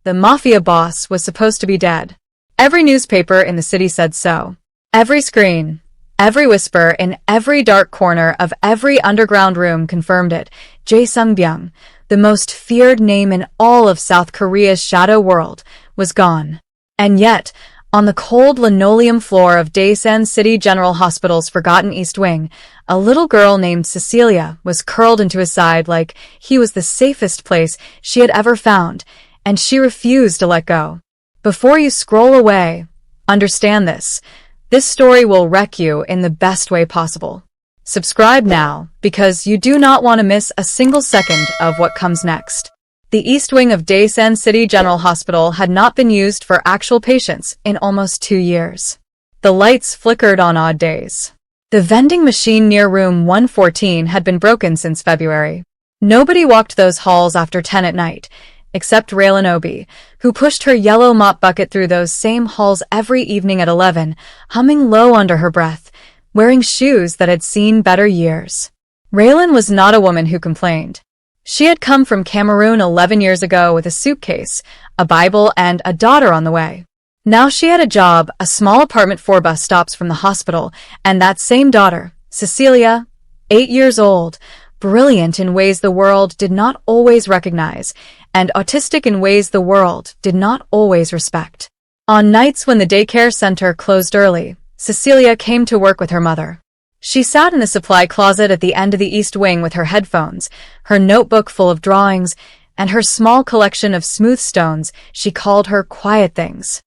The Mafia boss was supposed to be dead. Every newspaper in the city said so. Every screen, every whisper in every dark corner of every underground room confirmed it. Jae Sung-byung, the most feared name in all of South Korea's shadow world, was gone. And yet, on the cold linoleum floor of Daesan City General Hospital's forgotten East Wing, a little girl named Cecilia was curled into his side like he was the safest place she had ever found, and she refused to let go. Before you scroll away, understand this. This story will wreck you in the best way possible. Subscribe now, because you do not want to miss a single second of what comes next. The East Wing of Daesan City General Hospital had not been used for actual patients in almost 2 years. The lights flickered on odd days. The vending machine near room 114 had been broken since February. Nobody walked those halls after 10 at night, except Raylan Obi, who pushed her yellow mop bucket through those same halls every evening at 11, humming low under her breath, wearing shoes that had seen better years. Raylan was not a woman who complained. She had come from Cameroon 11 years ago with a suitcase, a Bible, and a daughter on the way. Now she had a job, a small apartment 4 bus stops from the hospital, and that same daughter, Cecilia, 8 years old, brilliant in ways the world did not always recognize, and autistic in ways the world did not always respect. On nights when the daycare center closed early, Cecilia came to work with her mother. She sat in the supply closet at the end of the East Wing with her headphones, her notebook full of drawings, and her small collection of smooth stones. She called her quiet things.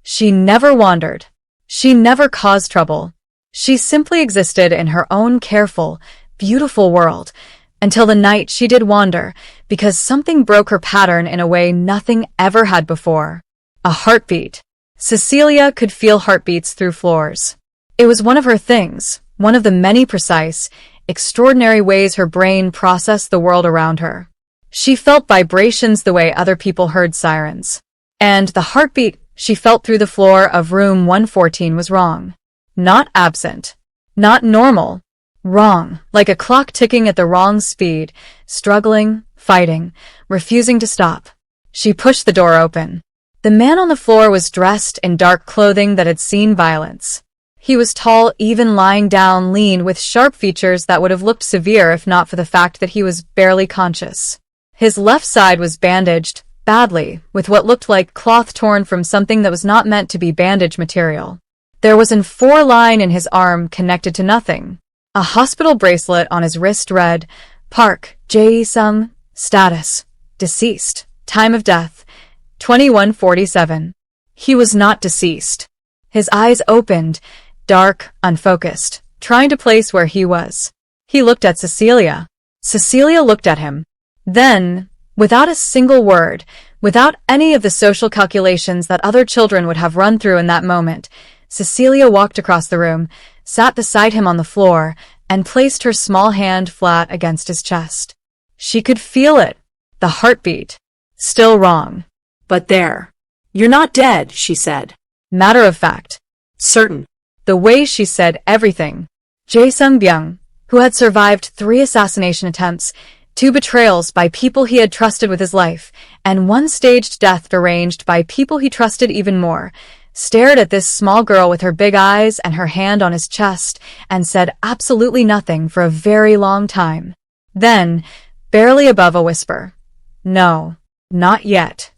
She never wandered. She never caused trouble. She simply existed in her own careful, beautiful world, until the night she did wander, because something broke her pattern in a way nothing ever had before. A heartbeat. Cecilia could feel heartbeats through floors. It was one of her things. One of the many precise, extraordinary ways her brain processed the world around her. She felt vibrations the way other people heard sirens. And the heartbeat she felt through the floor of room 114 was wrong. Not absent. Not normal. Wrong, like a clock ticking at the wrong speed, struggling, fighting, refusing to stop. She pushed the door open. The man on the floor was dressed in dark clothing that had seen violence. He was tall, even lying down, lean, with sharp features that would have looked severe if not for the fact that he was barely conscious. His left side was bandaged, badly, with what looked like cloth torn from something that was not meant to be bandage material. There was an 4 line in his arm connected to nothing. A hospital bracelet on his wrist read, Park, Jae-sung, status, deceased, time of death, 2147. He was not deceased. His eyes opened, dark, unfocused, trying to place where he was. He looked at Cecilia. Cecilia looked at him. Then, without a single word, without any of the social calculations that other children would have run through in that moment, Cecilia walked across the room, sat beside him on the floor, and placed her small hand flat against his chest. She could feel it. The heartbeat. Still wrong. But there. You're not dead, she said. Matter of fact. Certain. The way she said everything. Jae Sung-byung, who had survived 3 assassination attempts, 2 betrayals by people he had trusted with his life, and 1 staged death arranged by people he trusted even more, stared at this small girl with her big eyes and her hand on his chest, and said absolutely nothing for a very long time. Then, barely above a whisper, "No, not yet."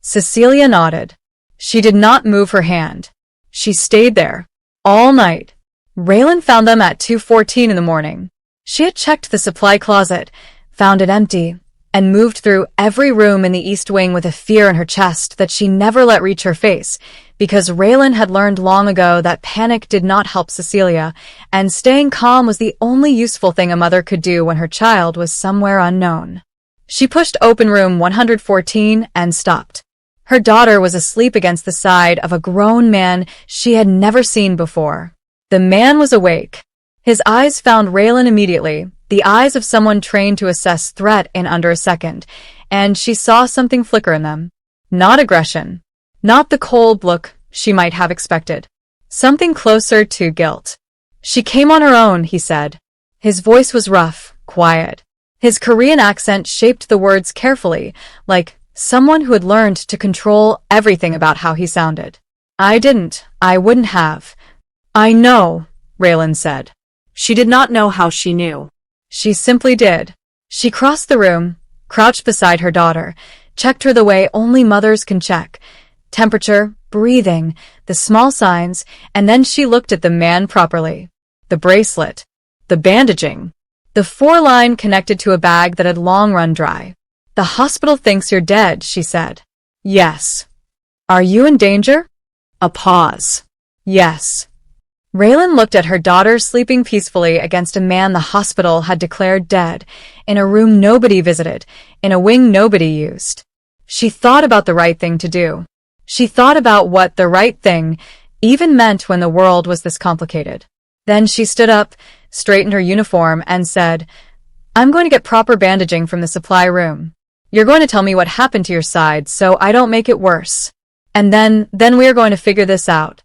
Cecilia nodded. She did not move her hand. She stayed there. All night. Raylan found them at 2:14 in the morning. She had checked the supply closet, found it empty, and moved through every room in the East Wing with a fear in her chest that she never let reach her face, because Raylan had learned long ago that panic did not help Cecilia, and staying calm was the only useful thing a mother could do when her child was somewhere unknown. She pushed open room 114 and stopped. Her daughter was asleep against the side of a grown man she had never seen before. The man was awake. His eyes found Raylan immediately, the eyes of someone trained to assess threat in under a second, and she saw something flicker in them. Not aggression. Not the cold look she might have expected. Something closer to guilt. She came on her own, he said. His voice was rough, quiet. His Korean accent shaped the words carefully, like Someone who had learned to control everything about how he sounded. I wouldn't have. I know, Raylan said. She did not know how she knew. She simply did. She crossed the room, crouched beside her daughter, checked her the way only mothers can check. Temperature, breathing, the small signs, and then she looked at the man properly. The bracelet, the bandaging, the 4-line connected to a bag that had long run dry. The hospital thinks you're dead, she said. Yes. Are you in danger? A pause. Yes. Raylan looked at her daughter sleeping peacefully against a man the hospital had declared dead, in a room nobody visited, in a wing nobody used. She thought about the right thing to do. She thought about what the right thing even meant when the world was this complicated. Then she stood up, straightened her uniform, and said, I'm going to get proper bandaging from the supply room. You're going to tell me what happened to your side so I don't make it worse. And then we are going to figure this out.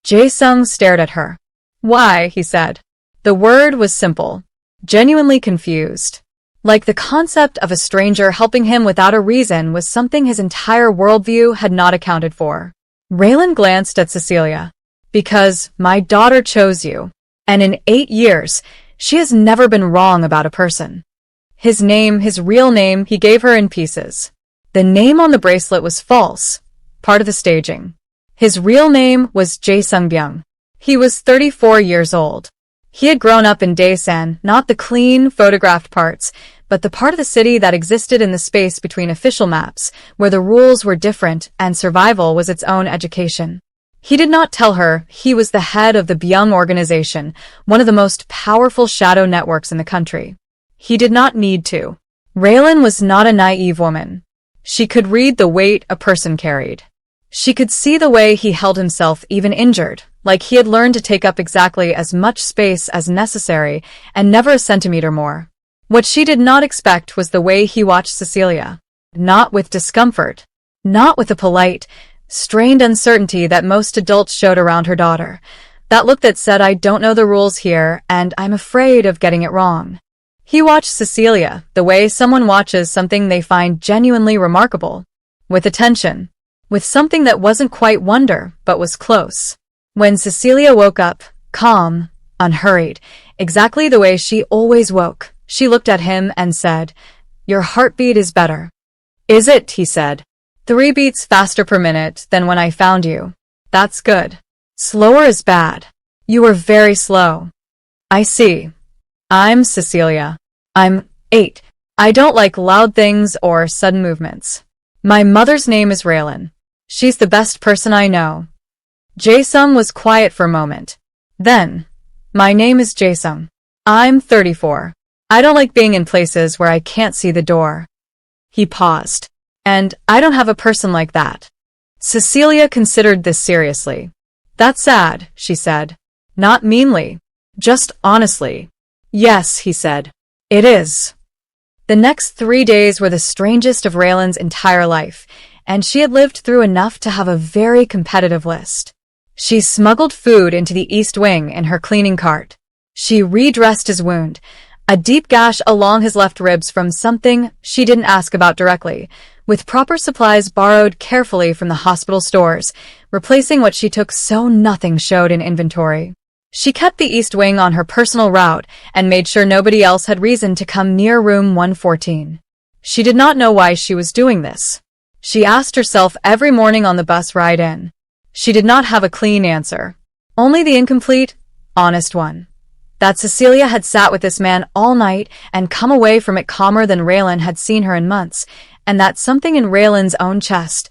Jae-sung stared at her. Why, he said. The word was simple, genuinely confused. Like the concept of a stranger helping him without a reason was something his entire worldview had not accounted for. Raylan glanced at Cecilia. Because my daughter chose you. And in 8 years, she has never been wrong about a person. His name, his real name, he gave her in pieces. The name on the bracelet was false, part of the staging. His real name was Jae Sung-byung. He was 34 years old. He had grown up in Daesan, not the clean, photographed parts, but the part of the city that existed in the space between official maps, where the rules were different and survival was its own education. He did not tell her he was the head of the Byung organization, one of the most powerful shadow networks in the country. He did not need to. Raylan was not a naive woman. She could read the weight a person carried. She could see the way he held himself even injured, like he had learned to take up exactly as much space as necessary and never a centimeter more. What she did not expect was the way he watched Cecilia. Not with discomfort. Not with the polite, strained uncertainty that most adults showed around her daughter. That look that said, I don't know the rules here, and I'm afraid of getting it wrong. He watched Cecilia the way someone watches something they find genuinely remarkable. With attention. With something that wasn't quite wonder, but was close. When Cecilia woke up, calm, unhurried, exactly the way she always woke, she looked at him and said, Your heartbeat is better. Is it? He said. 3 beats faster per minute than when I found you. That's good. Slower is bad. You were very slow. I see. I'm Cecilia. I'm 8. I don't like loud things or sudden movements. My mother's name is Raylan. She's the best person I know. Jae-sung was quiet for a moment. Then, my name is Jae-sung. I'm 34. I don't like being in places where I can't see the door. He paused. And I don't have a person like that. Cecilia considered this seriously. That's sad, she said. Not meanly. Just honestly. Yes, he said. It is. The next 3 days were the strangest of Raylan's entire life, and she had lived through enough to have a very competitive list. She smuggled food into the East Wing in her cleaning cart. She redressed his wound, a deep gash along his left ribs from something she didn't ask about directly, with proper supplies borrowed carefully from the hospital stores, replacing what she took so nothing showed in inventory. She kept the East Wing on her personal route and made sure nobody else had reason to come near room 114. She did not know why she was doing this. She asked herself every morning on the bus ride in. She did not have a clean answer. Only the incomplete, honest one. That Cecilia had sat with this man all night and come away from it calmer than Raylan had seen her in months, and that something in Raylan's own chest,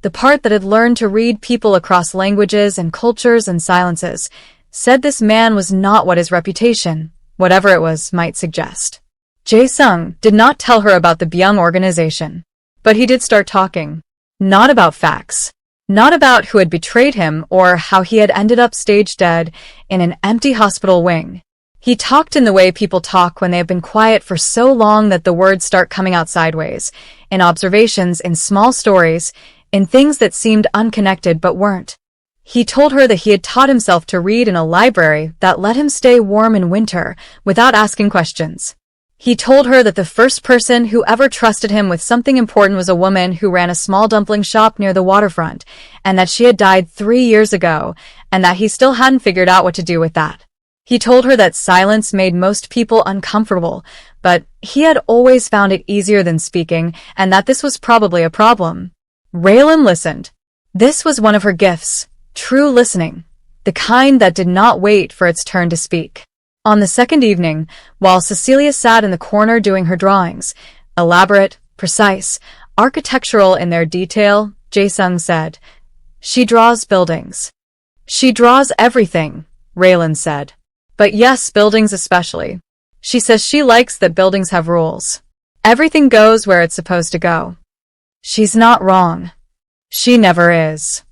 the part that had learned to read people across languages and cultures and silences, said this man was not what his reputation, whatever it was, might suggest. Jae-sung did not tell her about the Byung organization, but he did start talking. Not about facts. Not about who had betrayed him or how he had ended up stage dead in an empty hospital wing. He talked in the way people talk when they have been quiet for so long that the words start coming out sideways, in observations, in small stories, in things that seemed unconnected but weren't. He told her that he had taught himself to read in a library that let him stay warm in winter without asking questions. He told her that the first person who ever trusted him with something important was a woman who ran a small dumpling shop near the waterfront, and that she had died 3 years ago, and that he still hadn't figured out what to do with that. He told her that silence made most people uncomfortable, but he had always found it easier than speaking, and that this was probably a problem. Raylan listened. This was one of her gifts, true listening, the kind that did not wait for its turn to speak. On the second evening, while Cecilia sat in the corner doing her drawings, elaborate, precise, architectural in their detail, Jae-sung said, "She draws buildings." "She draws everything," Raylan said. "But yes, buildings especially. She says she likes that buildings have rules. Everything goes where it's supposed to go." "She's not wrong. She never is."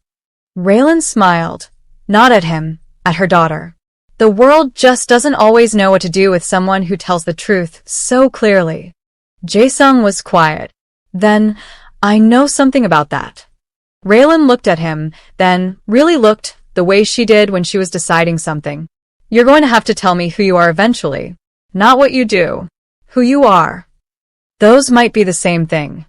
Raylan smiled, not at him, at her daughter. The world just doesn't always know what to do with someone who tells the truth so clearly. Jae-sung was quiet. "Then, I know something about that." Raylan looked at him, then really looked the way she did when she was deciding something. "You're going to have to tell me who you are eventually. Not what you do. Who you are." "Those might be the same thing."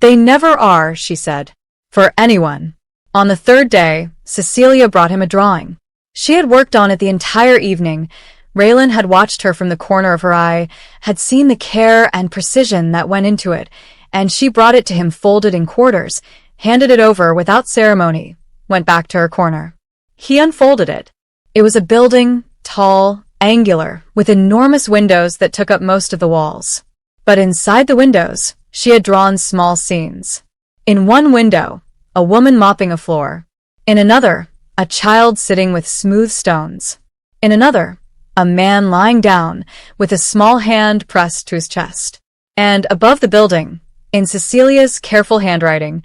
"They never are," she said. "For anyone." On the third day, Cecilia brought him a drawing. She had worked on it the entire evening. Raylan had watched her from the corner of her eye, had seen the care and precision that went into it, and she brought it to him folded in quarters, handed it over without ceremony, went back to her corner. He unfolded it. It was a building, tall, angular, with enormous windows that took up most of the walls. But inside the windows, she had drawn small scenes. In one window, a woman mopping a floor. In another, a child sitting with smooth stones. In another, a man lying down, with a small hand pressed to his chest. And above the building, in Cecilia's careful handwriting,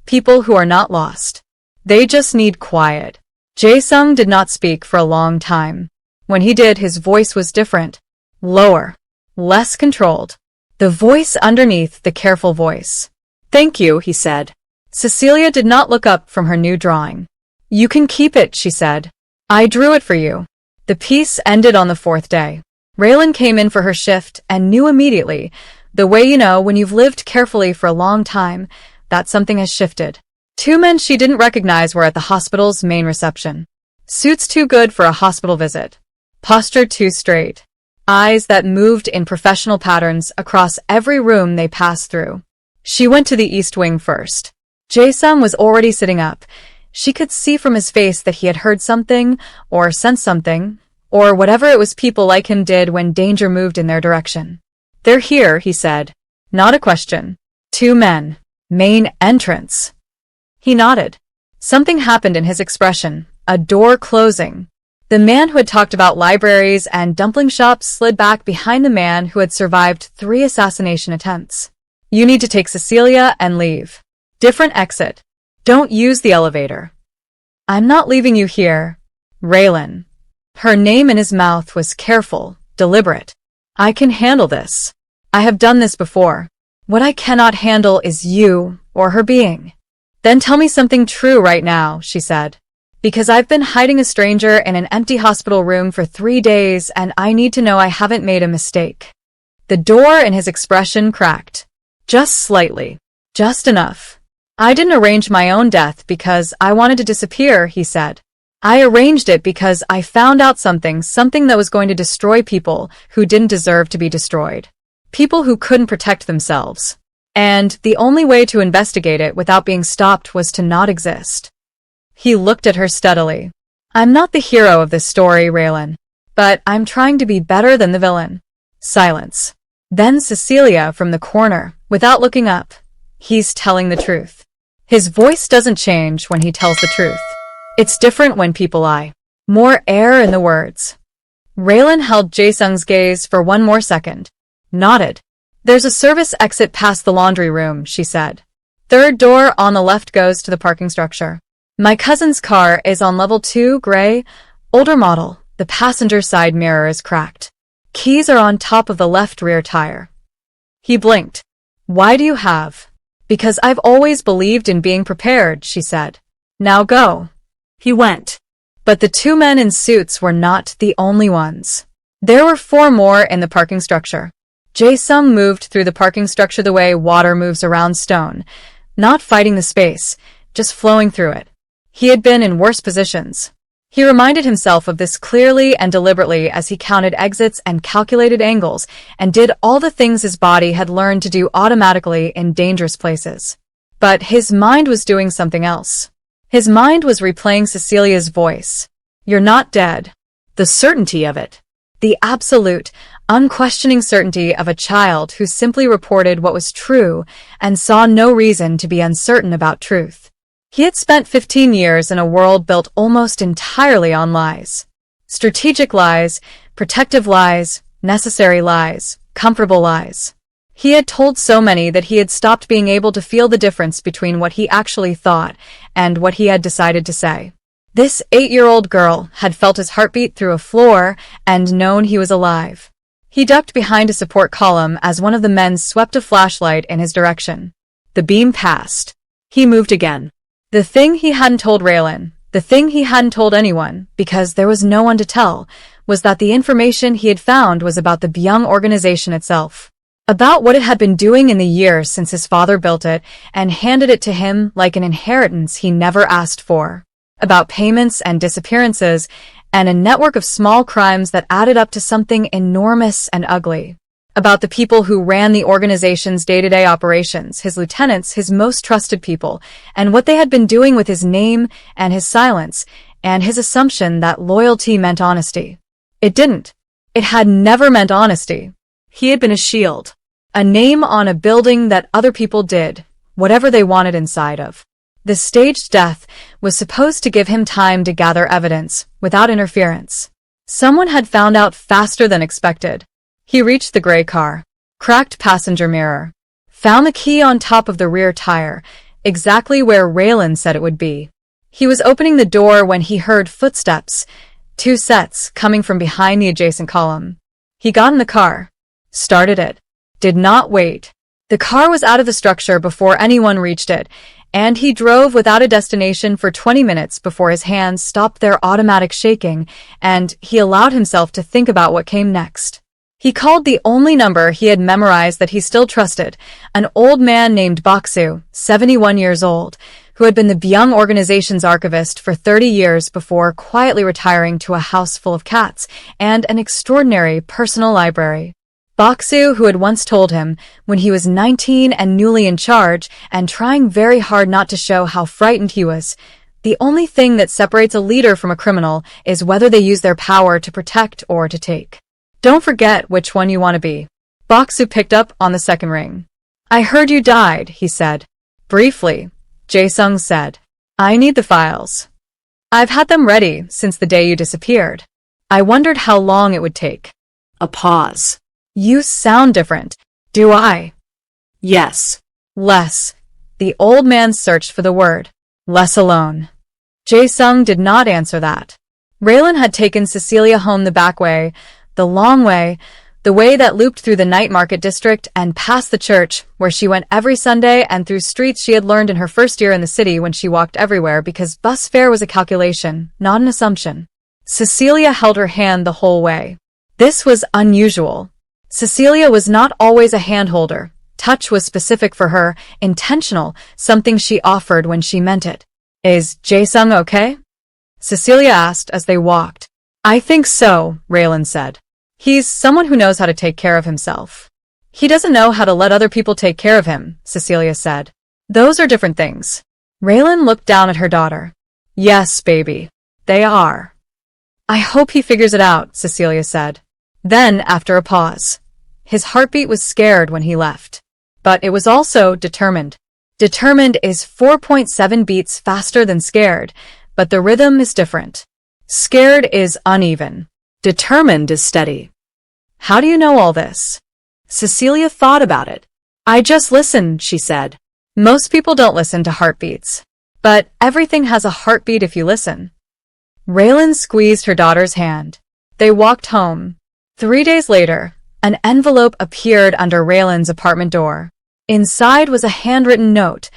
people who are not lost. They just need quiet. Jae-sung did not speak for a long time. When he did, his voice was different, lower, less controlled. The voice underneath the careful voice. "Thank you," he said. Cecilia did not look up from her new drawing. "You can keep it," she said. "I drew it for you." The piece ended on the fourth day. Raylan came in for her shift and knew immediately, the way you know when you've lived carefully for a long time, that something has shifted. Two men she didn't recognize were at the hospital's main reception. Suits too good for a hospital visit. Posture too straight. Eyes that moved in professional patterns across every room they passed through. She went to the East Wing first. Jae-sung was already sitting up. She could see from his face that he had heard something, or sensed something, or whatever it was people like him did when danger moved in their direction. "They're here," he said. Not a question. Two men. Main entrance. He nodded. Something happened in his expression, a door closing. The man who had talked about libraries and dumpling shops slid back behind the man who had survived 3 assassination attempts. "You need to take Cecilia and leave. Different exit. Don't use the elevator." "I'm not leaving you here." Raylan. Her name in his mouth was careful, deliberate. "I can handle this. I have done this before. What I cannot handle is you or her being." "Then tell me something true right now," she said. "Because I've been hiding a stranger in an empty hospital room for 3 days and I need to know I haven't made a mistake." The door in his expression cracked. Just slightly. Just enough. "I didn't arrange my own death because I wanted to disappear," he said. "I arranged it because I found out something that was going to destroy people who didn't deserve to be destroyed. People who couldn't protect themselves. And the only way to investigate it without being stopped was to not exist." He looked at her steadily. "I'm not the hero of this story, Raylan. But I'm trying to be better than the villain." Silence. Then Cecilia from the corner, without looking up. "He's telling the truth. His voice doesn't change when he tells the truth. It's different when people lie. More air in the words." Raylan held Jae-sung's gaze for one more second. Nodded. "There's a service exit past the laundry room," she said. "Third door on the left goes to the parking structure. My cousin's car is on level 2, gray, older model. The passenger side mirror is cracked. Keys are on top of the left rear tire." He blinked. "Why do you have?" "Because I've always believed in being prepared," she said. "Now go." He went. But the 2 men in suits were not the only ones. There were 4 more in the parking structure. Jae-sung moved through the parking structure the way water moves around stone, not fighting the space, just flowing through it. He had been in worse positions. He reminded himself of this clearly and deliberately as he counted exits and calculated angles and did all the things his body had learned to do automatically in dangerous places. But his mind was doing something else. His mind was replaying Cecilia's voice. "You're not dead." The certainty of it. The absolute, unquestioning certainty of a child who simply reported what was true and saw no reason to be uncertain about truth. He had spent 15 years in a world built almost entirely on lies. Strategic lies, protective lies, necessary lies, comfortable lies. He had told so many that he had stopped being able to feel the difference between what he actually thought and what he had decided to say. This 8-year-old girl had felt his heartbeat through a floor and known he was alive. He ducked behind a support column as one of the men swept a flashlight in his direction. The beam passed. He moved again. The thing he hadn't told Raylan, the thing he hadn't told anyone, because there was no one to tell, was that the information he had found was about the Byung organization itself. About what it had been doing in the years since his father built it and handed it to him like an inheritance he never asked for. About payments and disappearances, and a network of small crimes that added up to something enormous and ugly. About the people who ran the organization's day-to-day operations, his lieutenants, his most trusted people, and what they had been doing with his name and his silence, and his assumption that loyalty meant honesty. It didn't. It had never meant honesty. He had been a shield. A name on a building that other people did, whatever they wanted inside of. The staged death was supposed to give him time to gather evidence, without interference. Someone had found out faster than expected. He reached the gray car, cracked passenger mirror, found the key on top of the rear tire, exactly where Raylan said it would be. He was opening the door when he heard footsteps, 2 sets, coming from behind the adjacent column. He got in the car, started it, did not wait. The car was out of the structure before anyone reached it, and he drove without a destination for 20 minutes before his hands stopped their automatic shaking, and he allowed himself to think about what came next. He called the only number he had memorized that he still trusted, an old man named Baksu, 71 years old, who had been the Byung organization's archivist for 30 years before quietly retiring to a house full of cats and an extraordinary personal library. Baksu, who had once told him, when he was 19 and newly in charge and trying very hard not to show how frightened he was, the only thing that separates a leader from a criminal is whether they use their power to protect or to take. Don't forget which one you want to be. Baksu picked up on the second ring. "I heard you died," he said. "Briefly," Jae-sung said. "I need the files. I've had them ready since the day you disappeared. I wondered how long it would take." A pause. "You sound different." "Do I?" "Yes." "Less." The old man searched for the word. "Less alone." Jae-sung did not answer that. Raylan had taken Cecilia home the back way, the long way, the way that looped through the night market district and past the church, where she went every Sunday, and through streets she had learned in her first year in the city when she walked everywhere because bus fare was a calculation, not an assumption. Cecilia held her hand the whole way. This was unusual. Cecilia was not always a handholder. Touch was specific for her, intentional, something she offered when she meant it. "Is Jae-sung okay?" Cecilia asked as they walked. "I think so," Raylan said. "He's someone who knows how to take care of himself." "He doesn't know how to let other people take care of him," Cecilia said. "Those are different things." Raylan looked down at her daughter. "Yes, baby. They are." "I hope he figures it out," Cecilia said. Then, after a pause, his heartbeat was scared when he left. But it was also determined. Determined is 4.7 beats faster than scared, but the rhythm is different. Scared is uneven. Determined is steady. "How do you know all this?" Cecilia thought about it. "I just listen," she said. "Most people don't listen to heartbeats. But everything has a heartbeat if you listen." Raylan squeezed her daughter's hand. They walked home. 3 days later, an envelope appeared under Raylan's apartment door. Inside was a handwritten note.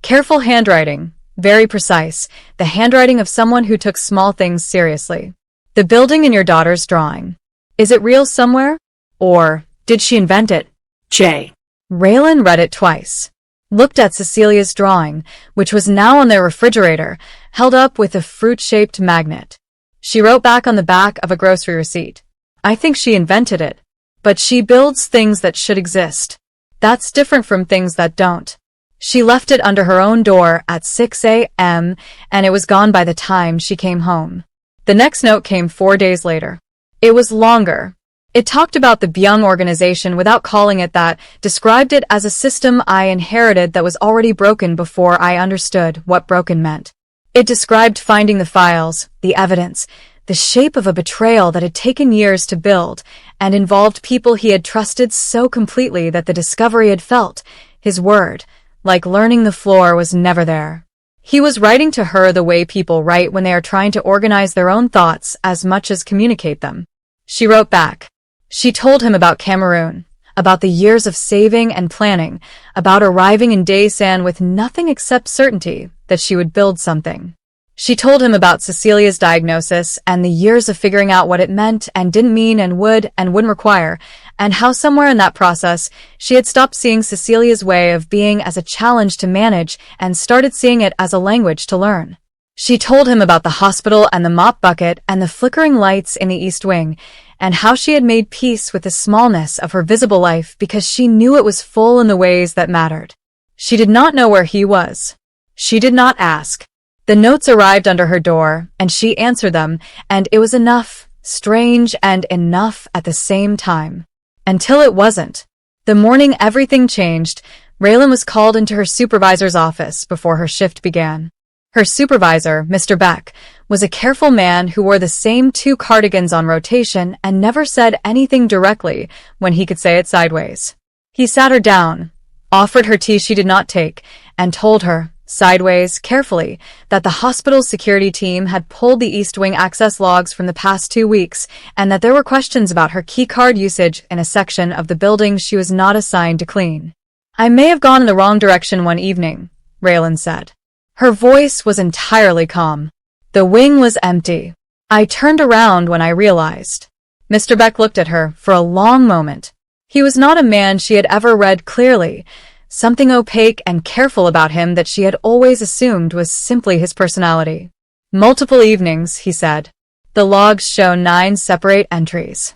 Careful handwriting, very precise, the handwriting of someone who took small things seriously. "The building in your daughter's drawing. Is it real somewhere? Or Did she invent it? J. Raylan read it twice. Looked at Cecilia's drawing, which was now on their refrigerator, held up with a fruit-shaped magnet. She wrote back on the back of a grocery receipt. I think she invented it. But she builds things that should exist. That's different from things that don't. She left it under her own door at 6 a.m., and it was gone by the time she came home. The next note came 4 days later. It was longer. It talked about the Byung organization without calling it that, described it as a system I inherited that was already broken before I understood what broken meant. It described finding the files, the evidence, the shape of a betrayal that had taken years to build, and involved people he had trusted so completely that the discovery had felt, his word, like learning the floor was never there. He was writing to her the way people write when they are trying to organize their own thoughts as much as communicate them. She wrote back. She told him about Cameroon, about the years of saving and planning, about arriving in Daesan with nothing except certainty that she would build something. She told him about Cecilia's diagnosis and the years of figuring out what it meant and didn't mean and wouldn't require, and how somewhere in that process she had stopped seeing Cecilia's way of being as a challenge to manage and started seeing it as a language to learn. She told him about the hospital and the mop bucket and the flickering lights in the East Wing, and how she had made peace with the smallness of her visible life because she knew it was full in the ways that mattered. She did not know where he was. She did not ask. The notes arrived under her door, and she answered them, and it was enough, strange and enough at the same time. Until it wasn't. The morning everything changed, Raylan was called into her supervisor's office before her shift began. Her supervisor, Mr. Beck, was a careful man who wore the same 2 cardigans on rotation and never said anything directly when he could say it sideways. He sat her down, offered her tea she did not take, and told her, sideways, carefully, that the hospital's security team had pulled the East Wing access logs from the past 2 weeks and that there were questions about her keycard usage in a section of the building she was not assigned to clean. I may have gone in the wrong direction one evening, Raylan said. Her voice was entirely calm. The wing was empty. I turned around when I realized. Mr. Beck looked at her for a long moment. He was not a man she had ever read clearly, something opaque and careful about him that she had always assumed was simply his personality. Multiple evenings, he said. The logs show 9 separate entries.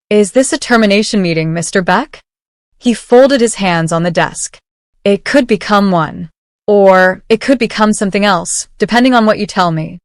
Is this a termination meeting, Mr. Beck? He folded his hands on the desk. It could become one. Or it could become something else, depending on what you tell me.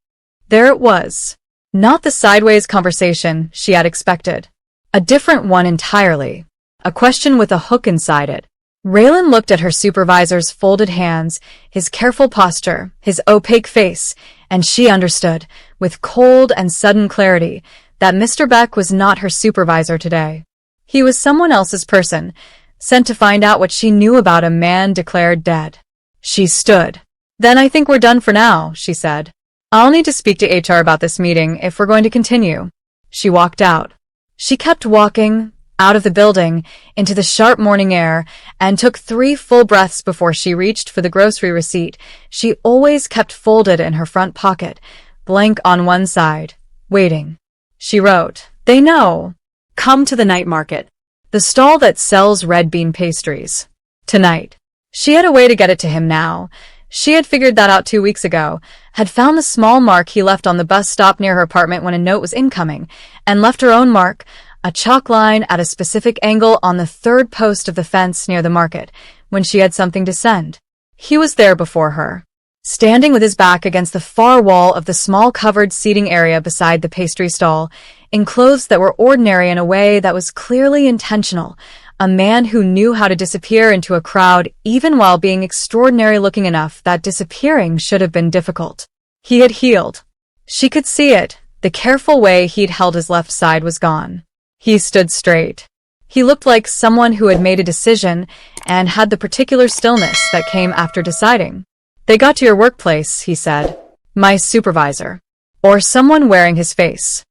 There it was. Not the sideways conversation she had expected. A different one entirely. A question with a hook inside it. Raylan looked at her supervisor's folded hands, his careful posture, his opaque face, and she understood, with cold and sudden clarity, that Mr. Beck was not her supervisor today. He was someone else's person, sent to find out what she knew about a man declared dead. She stood. Then I think we're done for now, she said. I'll need to speak to HR about this meeting if we're going to continue. She walked out. She kept walking, out of the building, into the sharp morning air, and took 3 full breaths before she reached for the grocery receipt she always kept folded in her front pocket, blank on one side, waiting. She wrote, They know. Come to the night market. The stall that sells red bean pastries. Tonight. She had a way to get it to him now. She had figured that out 2 weeks ago, had found the small mark he left on the bus stop near her apartment when a note was incoming, and left her own mark, a chalk line at a specific angle on the 3rd post of the fence near the market, when she had something to send. He was there before her, standing with his back against the far wall of the small covered seating area beside the pastry stall, in clothes that were ordinary in a way that was clearly intentional, a man who knew how to disappear into a crowd even while being extraordinary looking enough that disappearing should have been difficult. He had healed. She could see it. The careful way he'd held his left side was gone. He stood straight. He looked like someone who had made a decision and had the particular stillness that came after deciding. They got to your workplace, he said. My supervisor. Or someone wearing his face.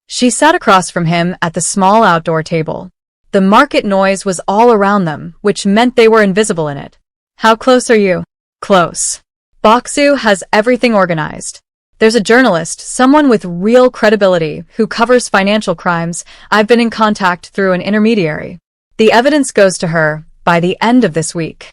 She sat across from him at the small outdoor table. The market noise was all around them, which meant they were invisible in it. How close are you? Close. Boksu has everything organized. There's a journalist, someone with real credibility, who covers financial crimes. I've been in contact through an intermediary. The evidence goes to her by the end of this week.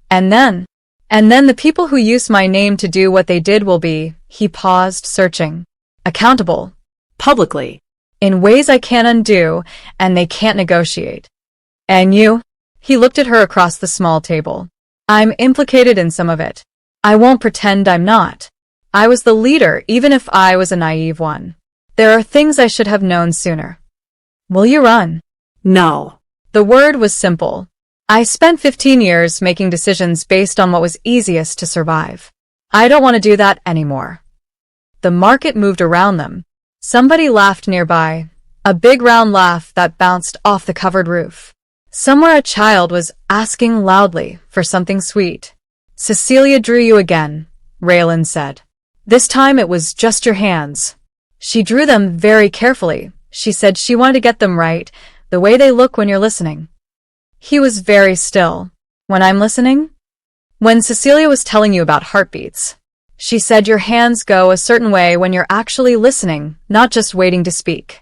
And then the people who use my name to do what they did will be," he paused, searching, "accountable. Publicly. In ways I can't undo, and they can't negotiate. And you?" He looked at her across the small table. "I'm implicated in some of it. I won't pretend I'm not. I was the leader, even if I was a naive one. There are things I should have known sooner. Will you run?" No. The word was simple. "I spent 15 years making decisions based on what was easiest to survive. I don't want to do that anymore." The market moved around them. Somebody laughed nearby, a big round laugh that bounced off the covered roof. Somewhere a child was asking loudly for something sweet. "Cecilia drew you again," Raylan said. "This time it was just your hands." She drew them very carefully. She said she wanted to get them right, the way they look when you're listening. He was very still. "When I'm listening?" "When Cecilia was telling you about heartbeats. She said your hands go a certain way when you're actually listening, not just waiting to speak."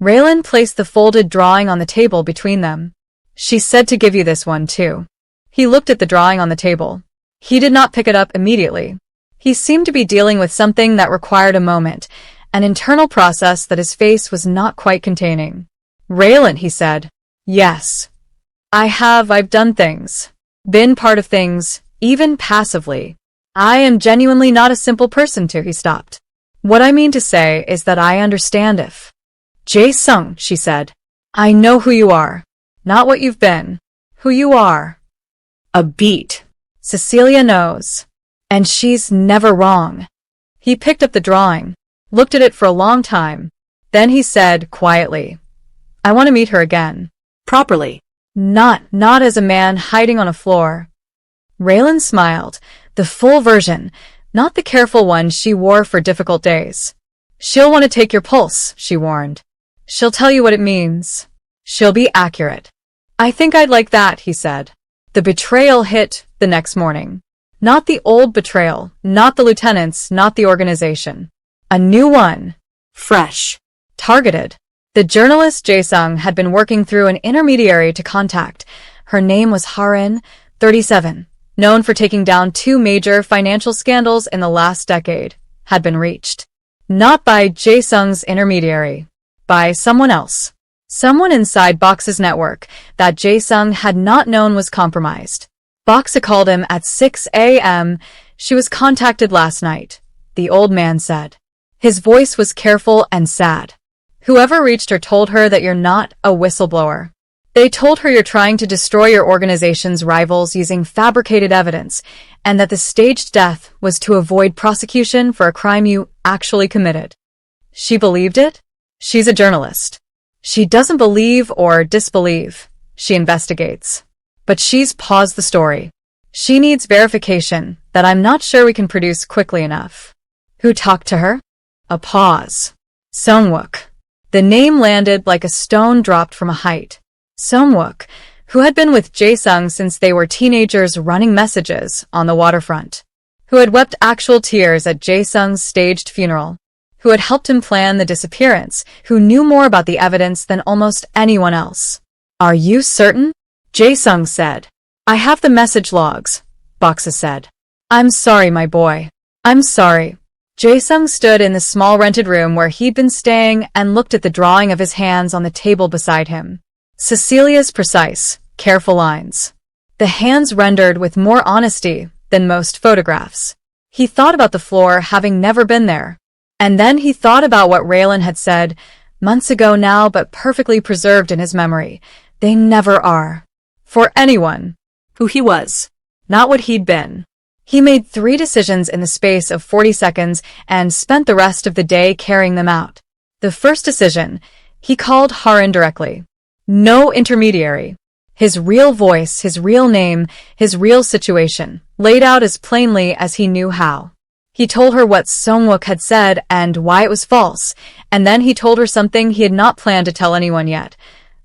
Raylan placed the folded drawing on the table between them. "She said to give you this one too." He looked at the drawing on the table. He did not pick it up immediately. He seemed to be dealing with something that required a moment, an internal process that his face was not quite containing. "Raylan," he said. "Yes. I've done things. Been part of things, even passively. I am genuinely not a simple person too." He stopped. "What I mean to say is that I understand if." "Jae-sung," she said. "I know who you are. Not what you've been. Who you are." A beat. "Cecilia knows. And she's never wrong." He picked up the drawing, looked at it for a long time. Then he said quietly, "I want to meet her again." Properly. Not as a man hiding on a floor." Raylan smiled. The full version, not the careful one she wore for difficult days. "She'll want to take your pulse," she warned. "She'll tell you what it means. She'll be accurate." "I think I'd like that," he said. The betrayal hit the next morning. Not the old betrayal, not the lieutenants, not the organization. A new one. Fresh. Targeted. The journalist Jae-sung had been working through an intermediary to contact. Her name was Harin, 37, known for taking down 2 major financial scandals in the last decade, had been reached. Not by Jae-sung's intermediary. By someone else. Someone inside Box's network that Jae-sung had not known was compromised. Boxa called him at 6 a.m. "She was contacted last night," the old man said. His voice was careful and sad. "Whoever reached her told her that you're not a whistleblower. They told her you're trying to destroy your organization's rivals using fabricated evidence, and that the staged death was to avoid prosecution for a crime you actually committed." She believed it? She's a journalist. She doesn't believe or disbelieve. She investigates. But she's paused the story. She needs verification that I'm not sure we can produce quickly enough. Who talked to her? A pause. Sungwook. The name landed like a stone dropped from a height. Sungwook, who had been with Jae-sung since they were teenagers running messages on the waterfront. Who had wept actual tears at Jae-sung's staged funeral. Who had helped him plan the disappearance. Who knew more about the evidence than almost anyone else. "Are you certain?" Jae-sung said. "I have the message logs," Boxa said. "I'm sorry, my boy. I'm sorry." Jae-sung stood in the small rented room where he'd been staying and looked at the drawing of his hands on the table beside him. Cecilia's precise, careful lines. The hands rendered with more honesty than most photographs. He thought about the floor, having never been there. And then he thought about what Raylan had said, months ago now, but perfectly preserved in his memory. They never are. For anyone. Who he was. Not what he'd been. He made 3 decisions in the space of 40 seconds and spent the rest of the day carrying them out. The first decision, he called Harin directly. No intermediary. His real voice, his real name, his real situation, laid out as plainly as he knew how. He told her what Sungwook had said and why it was false, and then he told her something he had not planned to tell anyone yet.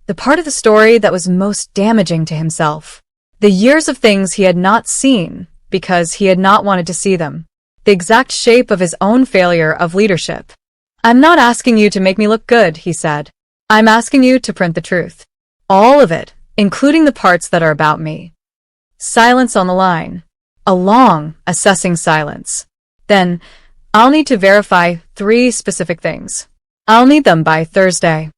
The part of the story that was most damaging to himself. The years of things he had not seen, because he had not wanted to see them. The exact shape of his own failure of leadership. "I'm not asking you to make me look good," he said. "I'm asking you to print the truth. All of it, including the parts that are about me. Silence on the line. A long, assessing silence. Then, I'll need to verify 3 specific things. I'll need them by Thursday.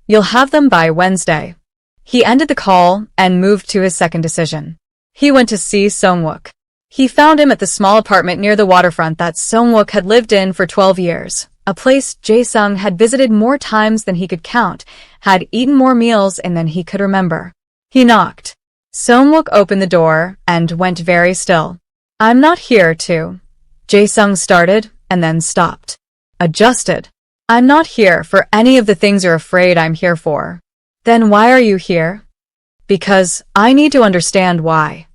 You'll have them by Wednesday. He ended the call and moved to his second decision. He went to see Songwook. He found him at the small apartment near the waterfront that Songwook had lived in for 12 years, a place Jae-sung had visited more times than he could count, had eaten more meals in than he could remember. He knocked. Songwook opened the door and went very still. I'm not here to. Jae-sung started and then stopped. Adjusted. I'm not here for any of the things you're afraid I'm here for. Then why are you here? Because I need to understand why.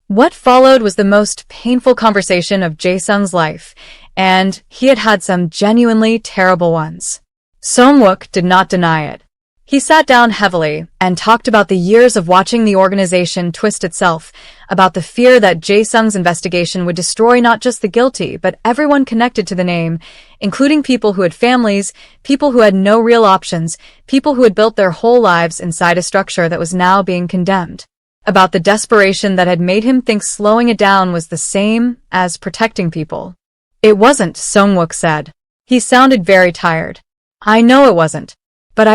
What followed was the most painful conversation of Jae-sung's life, and he had had some genuinely terrible ones. Songwook did not deny it. He sat down heavily and talked about the years of watching the organization twist itself, about the fear that Jae-sung's investigation would destroy not just the guilty, but everyone connected to the name, including people who had families, people who had no real options, people who had built their whole lives inside a structure that was now being condemned. About the desperation that had made him think slowing it down was the same as protecting people. It wasn't, Songwook said. He sounded very tired. I know it wasn't. But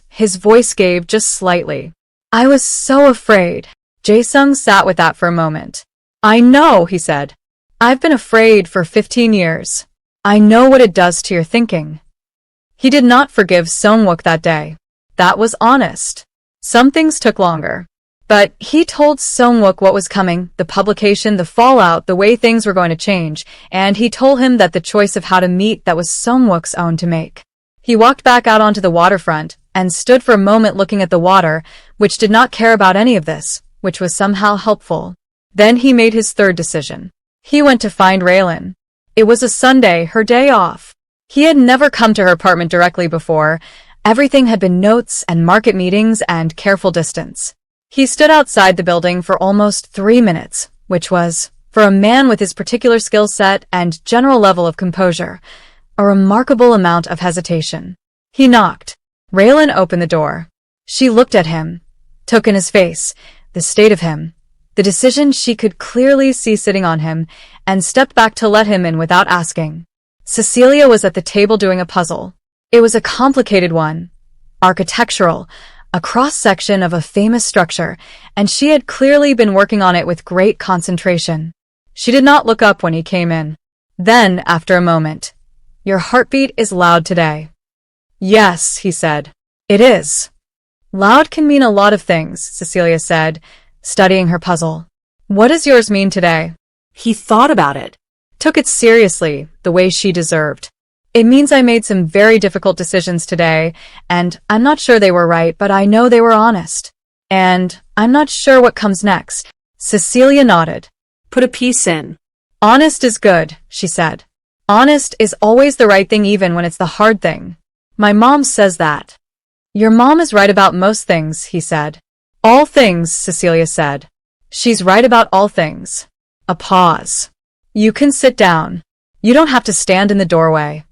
his voice gave just slightly. I was so afraid. Jae-sung sat with that for a moment. I know, he said. I've been afraid for 15 years. I know what it does to your thinking. He did not forgive Songwook that day. That was honest. Some things took longer. But he told Songwook what was coming, the publication, the fallout, the way things were going to change, and he told him that the choice of how to meet that was Songwook's own to make. He walked back out onto the waterfront and stood for a moment looking at the water, which did not care about any of this, which was somehow helpful. Then he made his third decision. He went to find Raylin. It was a Sunday, her day off. He had never come to her apartment directly before. Everything had been notes and market meetings and careful distance. He stood outside the building for almost 3 minutes, which was, for a man with his particular skill set and general level of composure, a remarkable amount of hesitation. He knocked. Raylin opened the door. She looked at him, took in his face, the state of him, the decision she could clearly see sitting on him, and stepped back to let him in without asking. Cecilia was at the table doing a puzzle. It was a complicated one, architectural, a cross-section of a famous structure, and she had clearly been working on it with great concentration. She did not look up when he came in. Then, after a moment, your heartbeat is loud today. Yes, he said. It is. Loud can mean a lot of things, Cecilia said, studying her puzzle. What does yours mean today? He thought about it. Took it seriously, the way she deserved. It means I made some very difficult decisions today, and I'm not sure they were right, but I know they were honest. And I'm not sure what comes next. Cecilia nodded. Put a piece in. Honest is good, she said. Honest is always the right thing even when it's the hard thing. My mom says that. Your mom is right about most things, he said. All things, Cecilia said. She's right about all things. A pause. You can sit down. You don't have to stand in the doorway.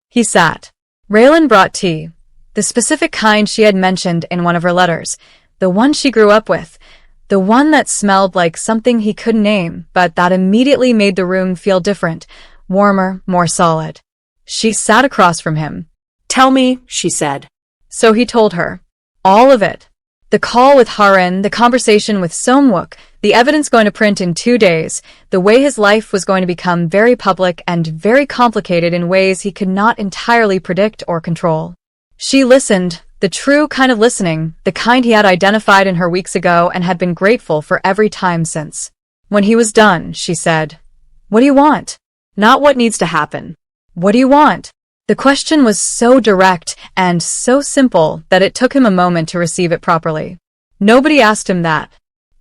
He sat. Raylin brought tea, the specific kind she had mentioned in one of her letters, the one she grew up with, the one that smelled like something he couldn't name, but that immediately made the room feel different, warmer, more solid. She sat across from him. Tell me, she said. So he told her. All of it. The call with Harin, the conversation with Songwook, the evidence going to print in 2 days, the way his life was going to become very public and very complicated in ways he could not entirely predict or control. She listened, the true kind of listening, the kind he had identified in her weeks ago and had been grateful for every time since. When he was done, she said, What do you want? Not what needs to happen. What do you want? The question was so direct and so simple that it took him a moment to receive it properly. Nobody asked him that.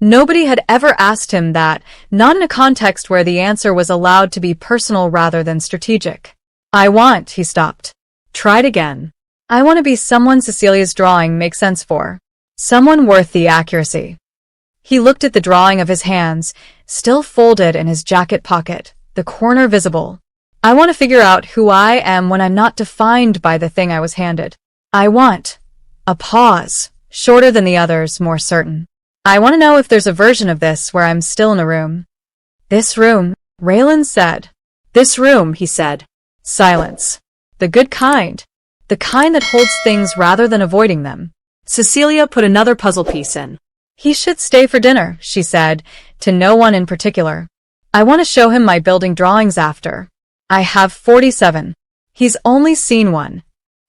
Nobody had ever asked him that, not in a context where the answer was allowed to be personal rather than strategic. I want, he stopped. Tried again. I want to be someone Cecilia's drawing makes sense for. Someone worth the accuracy. He looked at the drawing of his hands, still folded in his jacket pocket, the corner visible. I want to figure out who I am when I'm not defined by the thing I was handed. I want. A pause. Shorter than the others, more certain. I want to know if there's a version of this where I'm still in a room. This room, Raylan said. This room, he said. Silence. The good kind. The kind that holds things rather than avoiding them. Cecilia put another puzzle piece in. He should stay for dinner, she said, to no one in particular. I want to show him my building drawings after. I have 47. He's only seen one.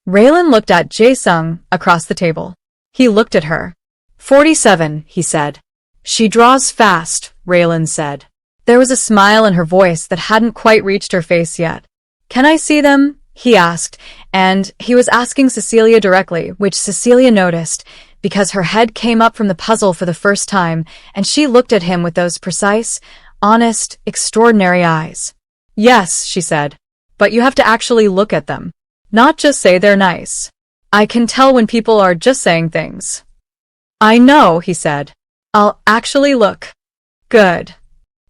Raylan looked at Jae-sung across the table. He looked at her. 47, he said. She draws fast, Raylan said. There was a smile in her voice that hadn't quite reached her face yet. Can I see them? He asked, and he was asking Cecilia directly, which Cecilia noticed, because her head came up from the puzzle for the first time, and she looked at him with those precise, honest, extraordinary eyes. Yes, she said, but you have to actually look at them. Not just say they're nice. I can tell when people are just saying things. I know, he said. I'll actually look. Good.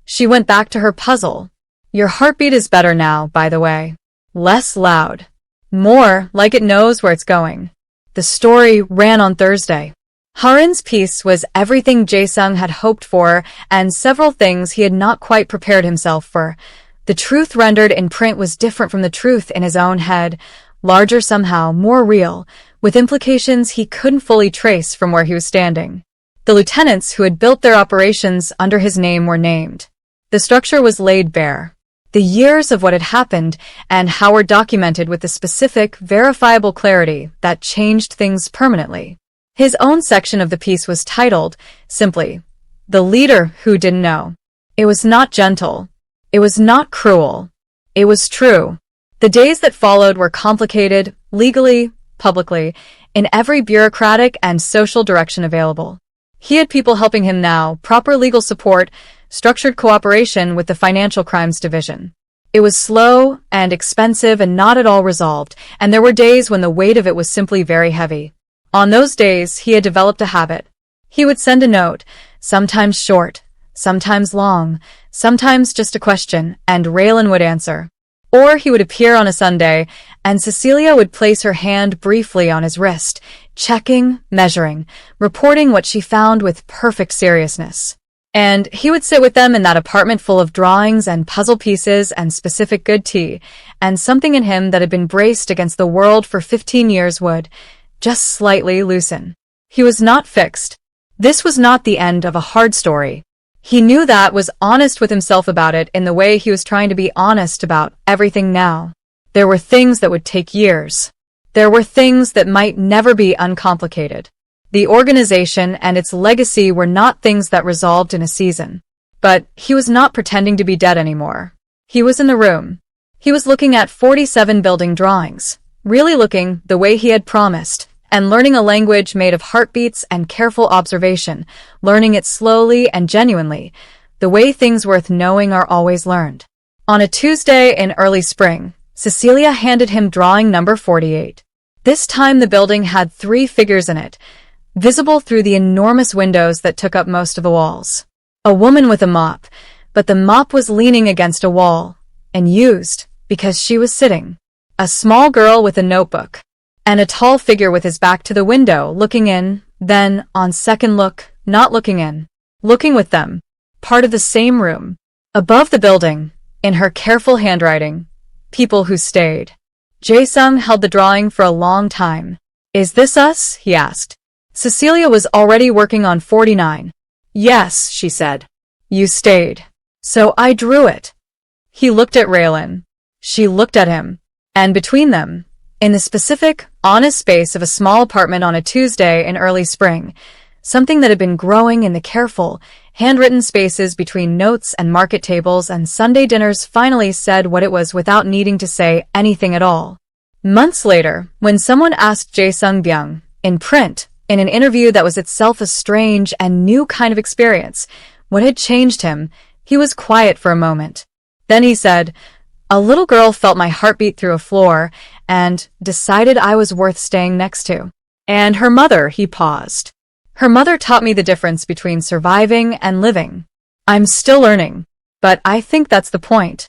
She went back to her puzzle. Your heartbeat is better now, by the way. Less loud. More like it knows where it's going. The story ran on Thursday. Harin's piece was everything Jae-sung had hoped for and several things he had not quite prepared himself for. The truth rendered in print was different from the truth in his own head, larger somehow, more real, with implications he couldn't fully trace from where he was standing. The lieutenants who had built their operations under his name were named. The structure was laid bare. The years of what had happened and how were documented with the specific, verifiable clarity that changed things permanently. His own section of the piece was titled, simply, The Leader Who Didn't Know. It was not gentle. It was not cruel. It was true. The days that followed were complicated, legally, publicly, in every bureaucratic and social direction available. He had people helping him now, proper legal support, structured cooperation with the Financial Crimes Division. It was slow and expensive and not at all resolved, and there were days when the weight of it was simply very heavy. On those days, he had developed a habit. He would send a note, sometimes short, sometimes long, sometimes just a question, and Raylan would answer. Or he would appear on a Sunday, and Cecilia would place her hand briefly on his wrist, checking, measuring, reporting what she found with perfect seriousness. And he would sit with them in that apartment full of drawings and puzzle pieces and specific good tea, and something in him that had been braced against the world for 15 years would, just slightly, loosen. He was not fixed. This was not the end of a hard story. He knew that, was honest with himself about it in the way he was trying to be honest about everything now. There were things that would take years. There were things that might never be uncomplicated. The organization and its legacy were not things that resolved in a season. But he was not pretending to be dead anymore. He was in the room. He was looking at 47 building drawings, really looking the way he had promised, and learning a language made of heartbeats and careful observation, learning it slowly and genuinely, the way things worth knowing are always learned. On a Tuesday in early spring, Cecilia handed him drawing number 48. This time the building had 3 figures in it, visible through the enormous windows that took up most of the walls. A woman with a mop, but the mop was leaning against a wall, and used, because she was sitting. A small girl with a notebook, and a tall figure with his back to the window, looking in, then, on second look, not looking in. Looking with them. Part of the same room. Above the building, in her careful handwriting, people who stayed. Jae-sung held the drawing for a long time. Is this us? He asked. Cecilia was already working on 49. Yes, she said. You stayed. So I drew it. He looked at Raylan. She looked at him. And between them, in the specific, honest space of a small apartment on a Tuesday in early spring, something that had been growing in the careful, handwritten spaces between notes and market tables and Sunday dinners finally said what it was without needing to say anything at all. Months later, when someone asked Jae-sung Byung, in print, in an interview that was itself a strange and new kind of experience, what had changed him, he was quiet for a moment. Then he said, a little girl felt my heartbeat through a floor and decided I was worth staying next to. And her mother, he paused. Her mother taught me the difference between surviving and living. I'm still learning, but I think that's the point.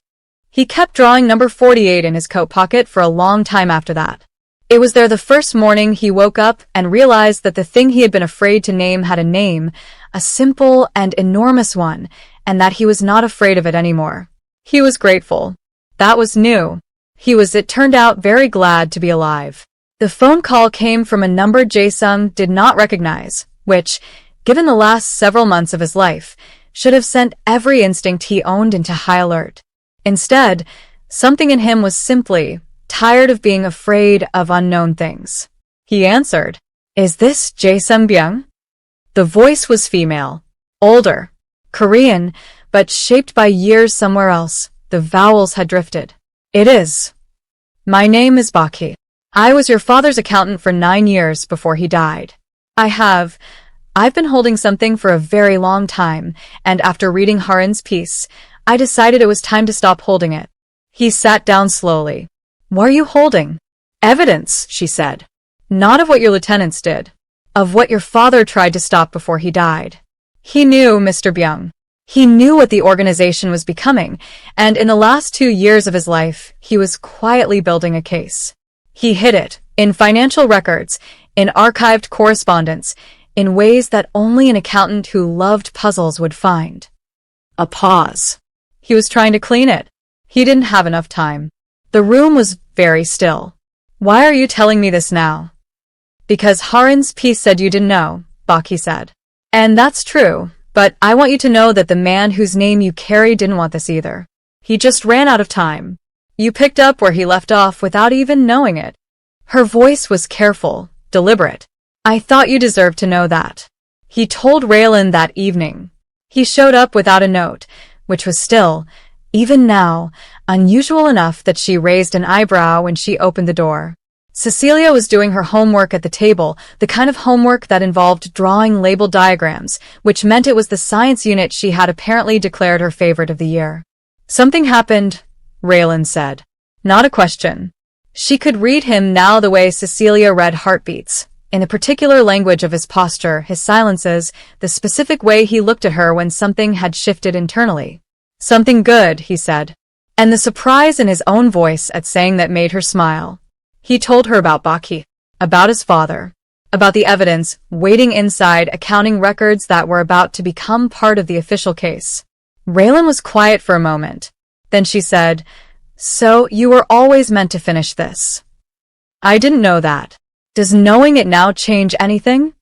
He kept drawing number 48 in his coat pocket for a long time after that. It was there the first morning he woke up and realized that the thing he had been afraid to name had a name, a simple and enormous one, and that he was not afraid of it anymore. He was grateful. That was new. He was, it turned out, very glad to be alive. The phone call came from a number Jae-sung did not recognize, which, given the last several months of his life, should have sent every instinct he owned into high alert. Instead, something in him was simply tired of being afraid of unknown things. He answered, "Is this Jae-sung Byung?" The voice was female, older, Korean, but shaped by years somewhere else. The vowels had drifted. "It is. My name is Baki. I was your father's accountant for 9 years before he died. I've been holding something for a very long time, and after reading Harin's piece, I decided it was time to stop holding it." He sat down slowly. "What are you holding?" "Evidence," she said. "Not of what your lieutenants did. Of what your father tried to stop before he died." He knew Mr. Byung. He knew what the organization was becoming, and in the last 2 years of his life, he was quietly building a case. He hid it, in financial records, in archived correspondence, in ways that only an accountant who loved puzzles would find. A pause. He was trying to clean it. He didn't have enough time. The room was very still. "Why are you telling me this now?" "Because Harin's piece said you didn't know," Baki said. "And that's true. But I want you to know that the man whose name you carry didn't want this either. He just ran out of time. You picked up where he left off without even knowing it." Her voice was careful, deliberate. "I thought you deserved to know that." He told Raylan that evening. He showed up without a note, which was still, even now, unusual enough that she raised an eyebrow when she opened the door. Cecilia was doing her homework at the table, the kind of homework that involved drawing labeled diagrams, which meant it was the science unit she had apparently declared her favorite of the year. "Something happened," Raylan said. Not a question. She could read him now the way Cecilia read heartbeats, in the particular language of his posture, his silences, the specific way he looked at her when something had shifted internally. "Something good," he said, and the surprise in his own voice at saying that made her smile. He told her about Baki, about his father, about the evidence waiting inside accounting records that were about to become part of the official case. Raylan was quiet for a moment. Then she said, "So you were always meant to finish this." "I didn't know that. Does knowing it now change anything?"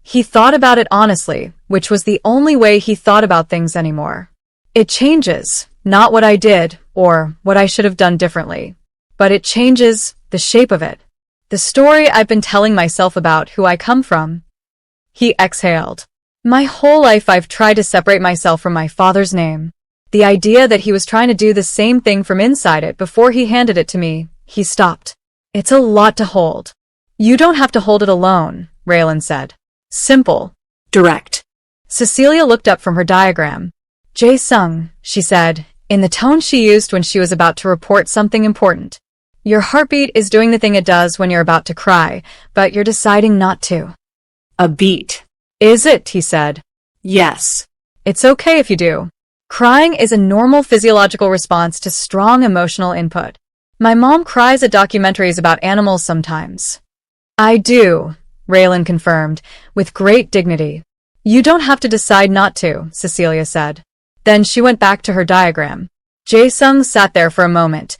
He thought about it honestly, which was the only way he thought about things anymore. "It changes, not what I did, or what I should have done differently. But it changes the shape of it. The story I've been telling myself about who I come from." He exhaled. "My whole life I've tried to separate myself from my father's name. The idea that he was trying to do the same thing from inside it before he handed it to me." He stopped. "It's a lot to hold." "You don't have to hold it alone," Raylan said. "Simple. Direct." Cecilia looked up from her diagram. "Jae-sung," she said, in the tone she used when she was about to report something important. "Your heartbeat is doing the thing it does when you're about to cry, but you're deciding not to." "A beat." "Is it?" he said. "Yes. It's okay if you do. Crying is a normal physiological response to strong emotional input. My mom cries at documentaries about animals sometimes." "I do," Raylan confirmed, with great dignity. "You don't have to decide not to," Cecilia said. Then she went back to her diagram. Jae-sung sat there for a moment,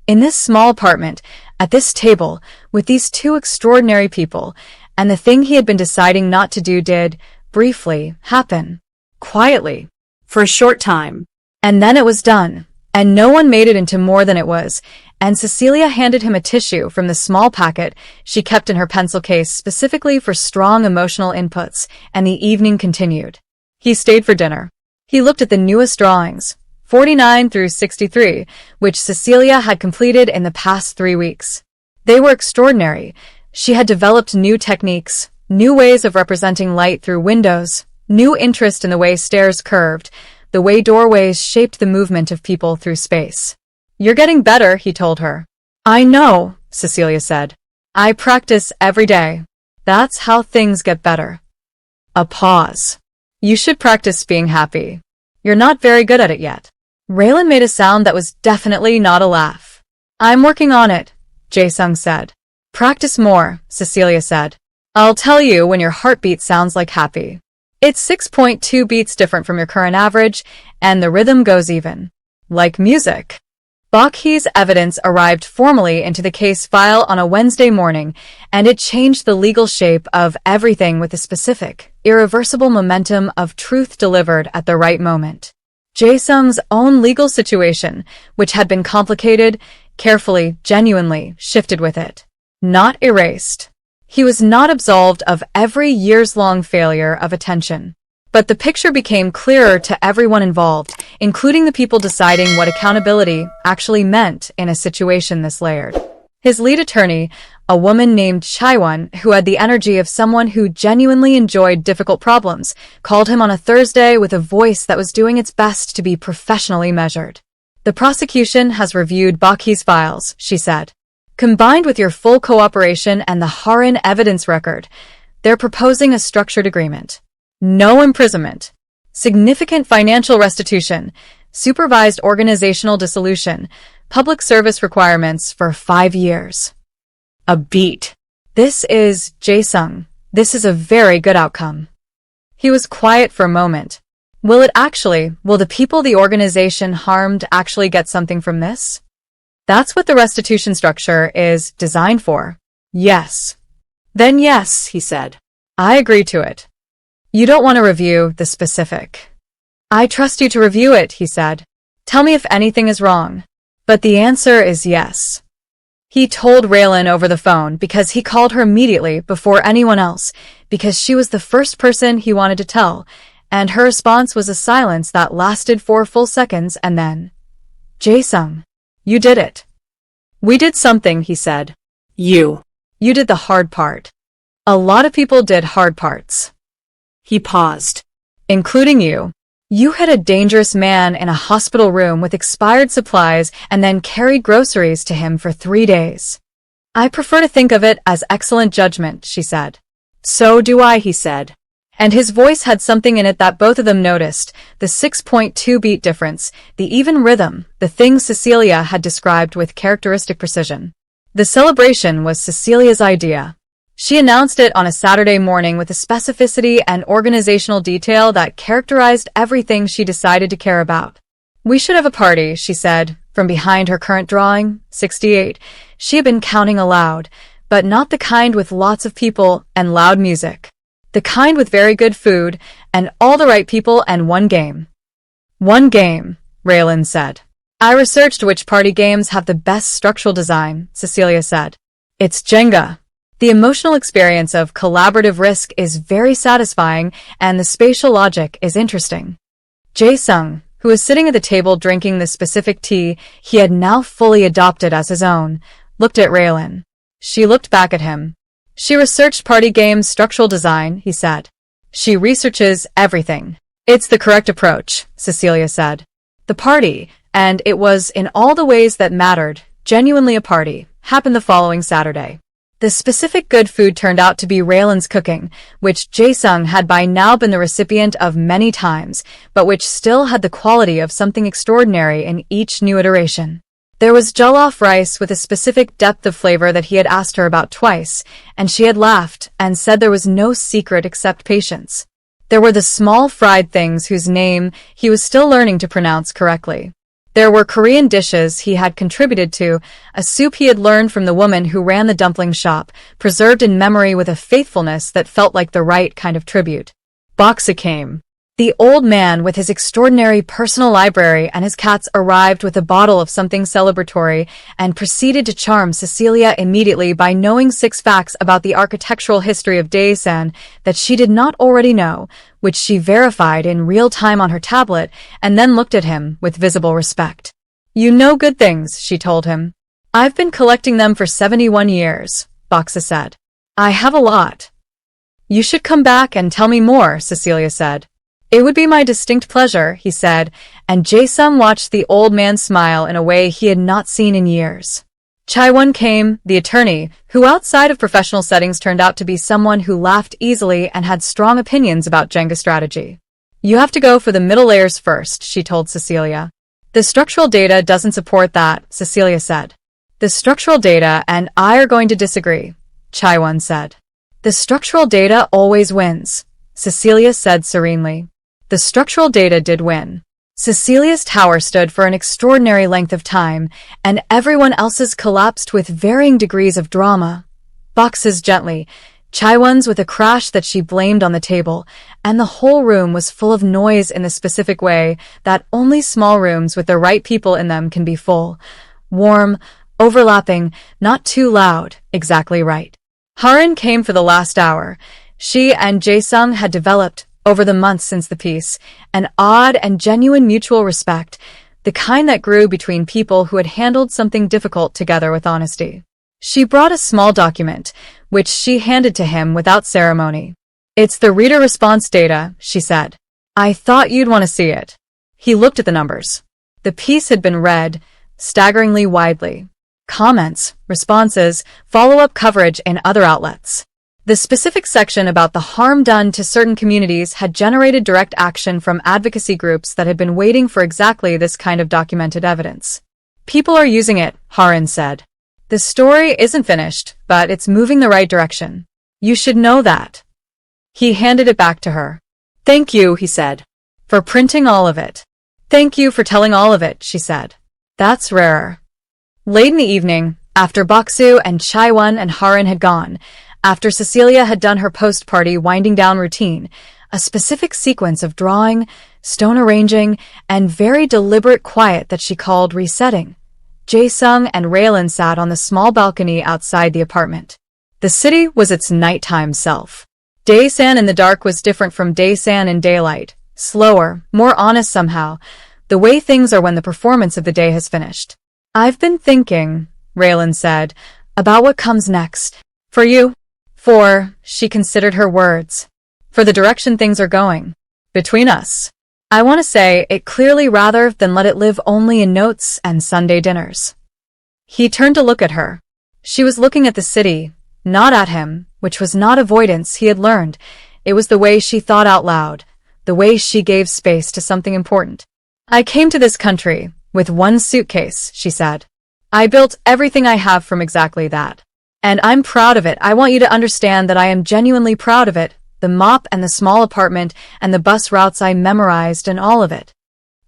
in this small apartment, at this table, with these two extraordinary people, and the thing he had been deciding not to do did, briefly, happen. Quietly. For a short time. And then it was done, and no one made it into more than it was, and Cecilia handed him a tissue from the small packet she kept in her pencil case specifically for strong emotional inputs, and the evening continued. He stayed for dinner. He looked at the newest drawings, 49 through 63, which Cecilia had completed in the past 3 weeks. They were extraordinary. She had developed new techniques, new ways of representing light through windows, new interest in the way stairs curved, the way doorways shaped the movement of people through space. "You're getting better," he told her. "I know," Cecilia said. "I practice every day. That's how things get better." A pause. "You should practice being happy. You're not very good at it yet." Raylan made a sound that was definitely not a laugh. "I'm working on it," Jae-sung said. Practice more, Cecilia said. I'll tell you when your heartbeat sounds like happy. It's 6.2 beats different from your current average, and the rhythm goes even. Like music. Bakhi's evidence arrived formally into the case file on a Wednesday morning, and it changed the legal shape of everything with a specific, irreversible momentum of truth delivered at the right moment. Jae-sung's own legal situation, which had been complicated, carefully, genuinely shifted with it. Not erased. He was not absolved of every years-long failure of attention. But the picture became clearer to everyone involved, including the people deciding what accountability actually meant in a situation this layered. His lead attorney, a woman named Chaiwon, who had the energy of someone who genuinely enjoyed difficult problems, called him on a Thursday with a voice that was doing its best to be professionally measured. The prosecution has reviewed Bakhi's files, she said. Combined with your full cooperation and the Harin evidence record, they're proposing a structured agreement. No imprisonment. Significant financial restitution. Supervised organizational dissolution. Public service requirements for 5 years. A beat. This is Jae-sung. This is a very good outcome. He was quiet for a moment. Will the people the organization harmed actually get something from this? That's what the restitution structure is designed for. Yes. Then yes, he said. I agree to it. You don't want to review the specific. I trust you to review it, he said. Tell me if anything is wrong. But the answer is yes. He told Raylan over the phone because he called her immediately before anyone else, because she was the first person he wanted to tell, and her response was a silence that lasted 4 full seconds and then, Jae-sung, you did it. We did something, he said. You did the hard part. A lot of people did hard parts. He paused. Including you. You hid a dangerous man in a hospital room with expired supplies and then carried groceries to him for 3 days. I prefer to think of it as excellent judgment, she said. So do I, he said. And his voice had something in it that both of them noticed, the 6.2 beat difference, the even rhythm, the things Cecilia had described with characteristic precision. The celebration was Cecilia's idea. She announced it on a Saturday morning with a specificity and organizational detail that characterized everything she decided to care about. We should have a party, she said, from behind her current drawing, 68. She had been counting aloud, but not the kind with lots of people and loud music. The kind with very good food and all the right people and one game. One game, Raylan said. I researched which party games have the best structural design, Cecilia said. It's Jenga. The emotional experience of collaborative risk is very satisfying, and the spatial logic is interesting. Jae-sung, who was sitting at the table drinking the specific tea he had now fully adopted as his own, looked at Raylan. She looked back at him. She researched party games structural design, he said. She researches everything. It's the correct approach, Cecilia said. The party, and it was in all the ways that mattered, genuinely a party, happened the following Saturday. The specific good food turned out to be Raylan's cooking, which Jae-sung had by now been the recipient of many times, but which still had the quality of something extraordinary in each new iteration. There was jollof rice with a specific depth of flavor that he had asked her about twice, and she had laughed and said there was no secret except patience. There were the small fried things whose name he was still learning to pronounce correctly. There were Korean dishes he had contributed to, a soup he had learned from the woman who ran the dumpling shop, preserved in memory with a faithfulness that felt like the right kind of tribute. Boxa came. The old man with his extraordinary personal library and his cats arrived with a bottle of something celebratory and proceeded to charm Cecilia immediately by knowing 6 facts about the architectural history of Daesan that she did not already know, which she verified in real time on her tablet and then looked at him with visible respect. You know good things, she told him. I've been collecting them for 71 years, Boxa said. I have a lot. You should come back and tell me more, Cecilia said. It would be my distinct pleasure, he said, and Jae-sung watched the old man smile in a way he had not seen in years. Chaiwon came, the attorney, who outside of professional settings turned out to be someone who laughed easily and had strong opinions about Jenga strategy. You have to go for the middle layers first, she told Cecilia. The structural data doesn't support that, Cecilia said. The structural data and I are going to disagree, Chaiwan said. The structural data always wins, Cecilia said serenely. The structural data did win. Cecilia's tower stood for an extraordinary length of time, and everyone else's collapsed with varying degrees of drama. Boxes gently, Chaiwan's with a crash that she blamed on the table, and the whole room was full of noise in the specific way that only small rooms with the right people in them can be full. Warm, overlapping, not too loud, exactly right. Harin came for the last hour. She and Jae-sung had developed, over the months since the peace, an odd and genuine mutual respect, the kind that grew between people who had handled something difficult together with honesty. She brought a small document, which she handed to him without ceremony. It's the reader response data, she said. I thought you'd want to see it. He looked at the numbers. The piece had been read, staggeringly widely. Comments, responses, follow-up coverage in other outlets. The specific section about the harm done to certain communities had generated direct action from advocacy groups that had been waiting for exactly this kind of documented evidence. People are using it, Harin said. The story isn't finished, but it's moving the right direction. You should know that. He handed it back to her. Thank you, he said, for printing all of it. Thank you for telling all of it, she said. That's rarer. Late in the evening, after Baksu and Chaiwan and Harin had gone, after Cecilia had done her post-party winding-down routine, a specific sequence of drawing, stone arranging, and very deliberate quiet that she called resetting, Jae-sung and Raylin sat on the small balcony outside the apartment. The city was its nighttime self. Daesan in the dark was different from Daesan in daylight, slower, more honest somehow, the way things are when the performance of the day has finished. I've been thinking, Raylin said, about what comes next. For you? She considered her words. For the direction things are going. Between us. I want to say it clearly rather than let it live only in notes and Sunday dinners. He turned to look at her. She was looking at the city, not at him, which was not avoidance he had learned. It was the way she thought out loud, the way she gave space to something important. I came to this country with one suitcase, she said. I built everything I have from exactly that. And I'm proud of it. I want you to understand that I am genuinely proud of it. The mop and the small apartment and the bus routes I memorized and all of it.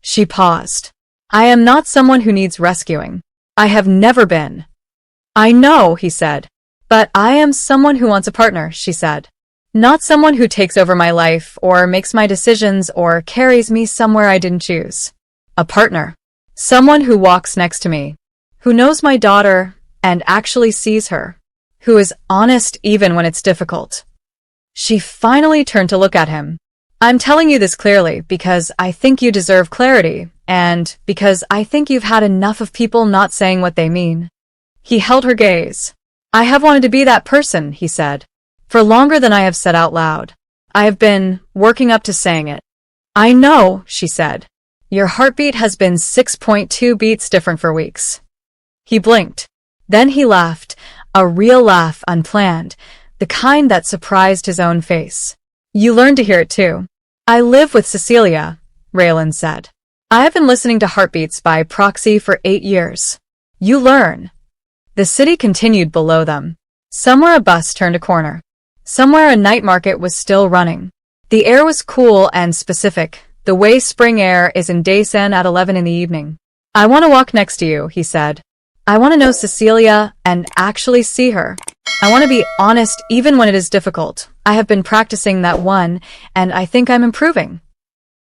She paused. I am not someone who needs rescuing. I have never been. I know, he said. But I am someone who wants a partner, she said. Not someone who takes over my life or makes my decisions or carries me somewhere I didn't choose. A partner. Someone who walks next to me. Who knows my daughter and actually sees her. Who is honest even when it's difficult. She finally turned to look at him. I'm telling you this clearly because I think you deserve clarity, and because I think you've had enough of people not saying what they mean. He held her gaze. I have wanted to be that person, he said, for longer than I have said out loud. I have been working up to saying it. I know, she said. Your heartbeat has been 6.2 beats different for weeks. He blinked. Then he laughed. A real laugh, unplanned, the kind that surprised his own face. You learned to hear it too. I live with Cecilia, Raylin said. I have been listening to heartbeats by proxy for 8 years. You learn. The city continued below them. Somewhere a bus turned a corner. Somewhere a night market was still running. The air was cool and specific, the way spring air is in Daesan at 11 in the evening. I want to walk next to you, he said. I want to know Cecilia and actually see her. I want to be honest even when it is difficult. I have been practicing that one, and I think I'm improving.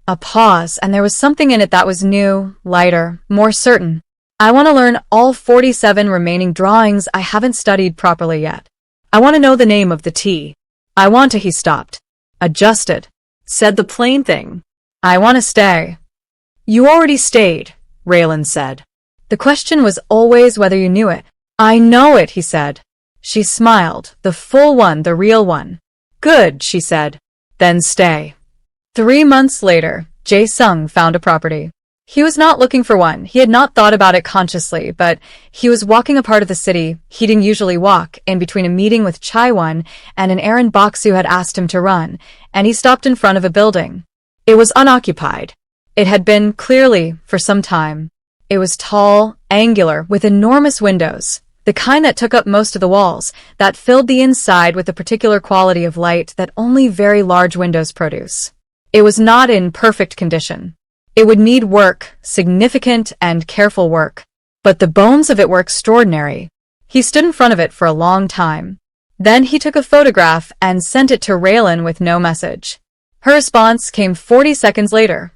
A pause, and there was something in it that was new, lighter, more certain. I want to learn all 47 remaining drawings I haven't studied properly yet. I want to know the name of the tea. I want to, he stopped. Adjusted. Said the plain thing. I want to stay. You already stayed, Raylin said. The question was always whether you knew it. I know it, he said. She smiled, the full one, the real one. Good, she said. Then stay. 3 months later, Jae-sung found a property. He was not looking for one. He had not thought about it consciously, but he was walking a part of the city he didn't usually walk in between a meeting with Chaiwan and an errand Baksu had asked him to run, and he stopped in front of a building. It was unoccupied. It had been, clearly, for some time. It was tall, angular, with enormous windows, the kind that took up most of the walls, that filled the inside with a particular quality of light that only very large windows produce. It was not in perfect condition. It would need work, significant and careful work. But the bones of it were extraordinary. He stood in front of it for a long time. Then he took a photograph and sent it to Raylan with no message. Her response came 40 seconds later.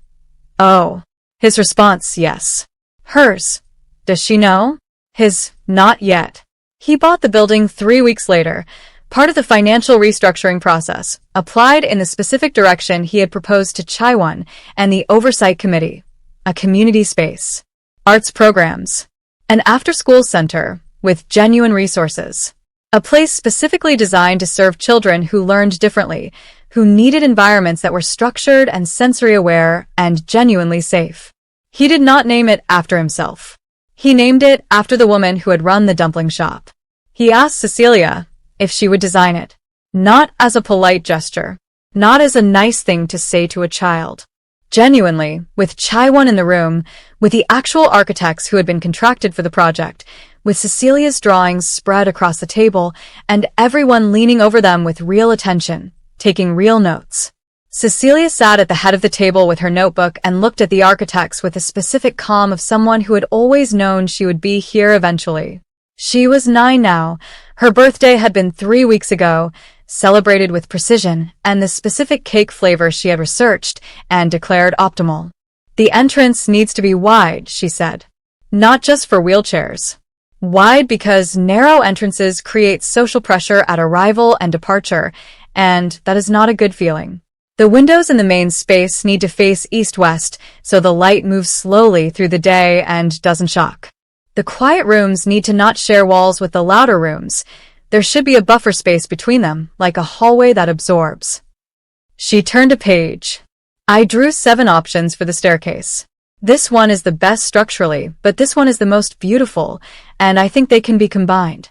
Oh. His response, yes. Hers. Does she know? His, not yet. He bought the building 3 weeks later, part of the financial restructuring process, applied in the specific direction he had proposed to Chaiwan and the Oversight Committee. A community space. Arts programs. An after-school center with genuine resources. A place specifically designed to serve children who learned differently, who needed environments that were structured and sensory-aware and genuinely safe. He did not name it after himself. He named it after the woman who had run the dumpling shop. He asked Cecilia if she would design it, not as a polite gesture, not as a nice thing to say to a child. Genuinely, with Chaiwan in the room, with the actual architects who had been contracted for the project, with Cecilia's drawings spread across the table, and everyone leaning over them with real attention, taking real notes. Cecilia sat at the head of the table with her notebook and looked at the architects with the specific calm of someone who had always known she would be here eventually. She was 9 now. Her birthday had been 3 weeks ago, celebrated with precision and the specific cake flavor she had researched and declared optimal. The entrance needs to be wide, she said. Not just for wheelchairs. Wide because narrow entrances create social pressure at arrival and departure, and that is not a good feeling. The windows in the main space need to face east-west so the light moves slowly through the day and doesn't shock. The quiet rooms need to not share walls with the louder rooms. There should be a buffer space between them, like a hallway that absorbs. She turned a page. I drew 7 options for the staircase. This one is the best structurally, but this one is the most beautiful, and I think they can be combined.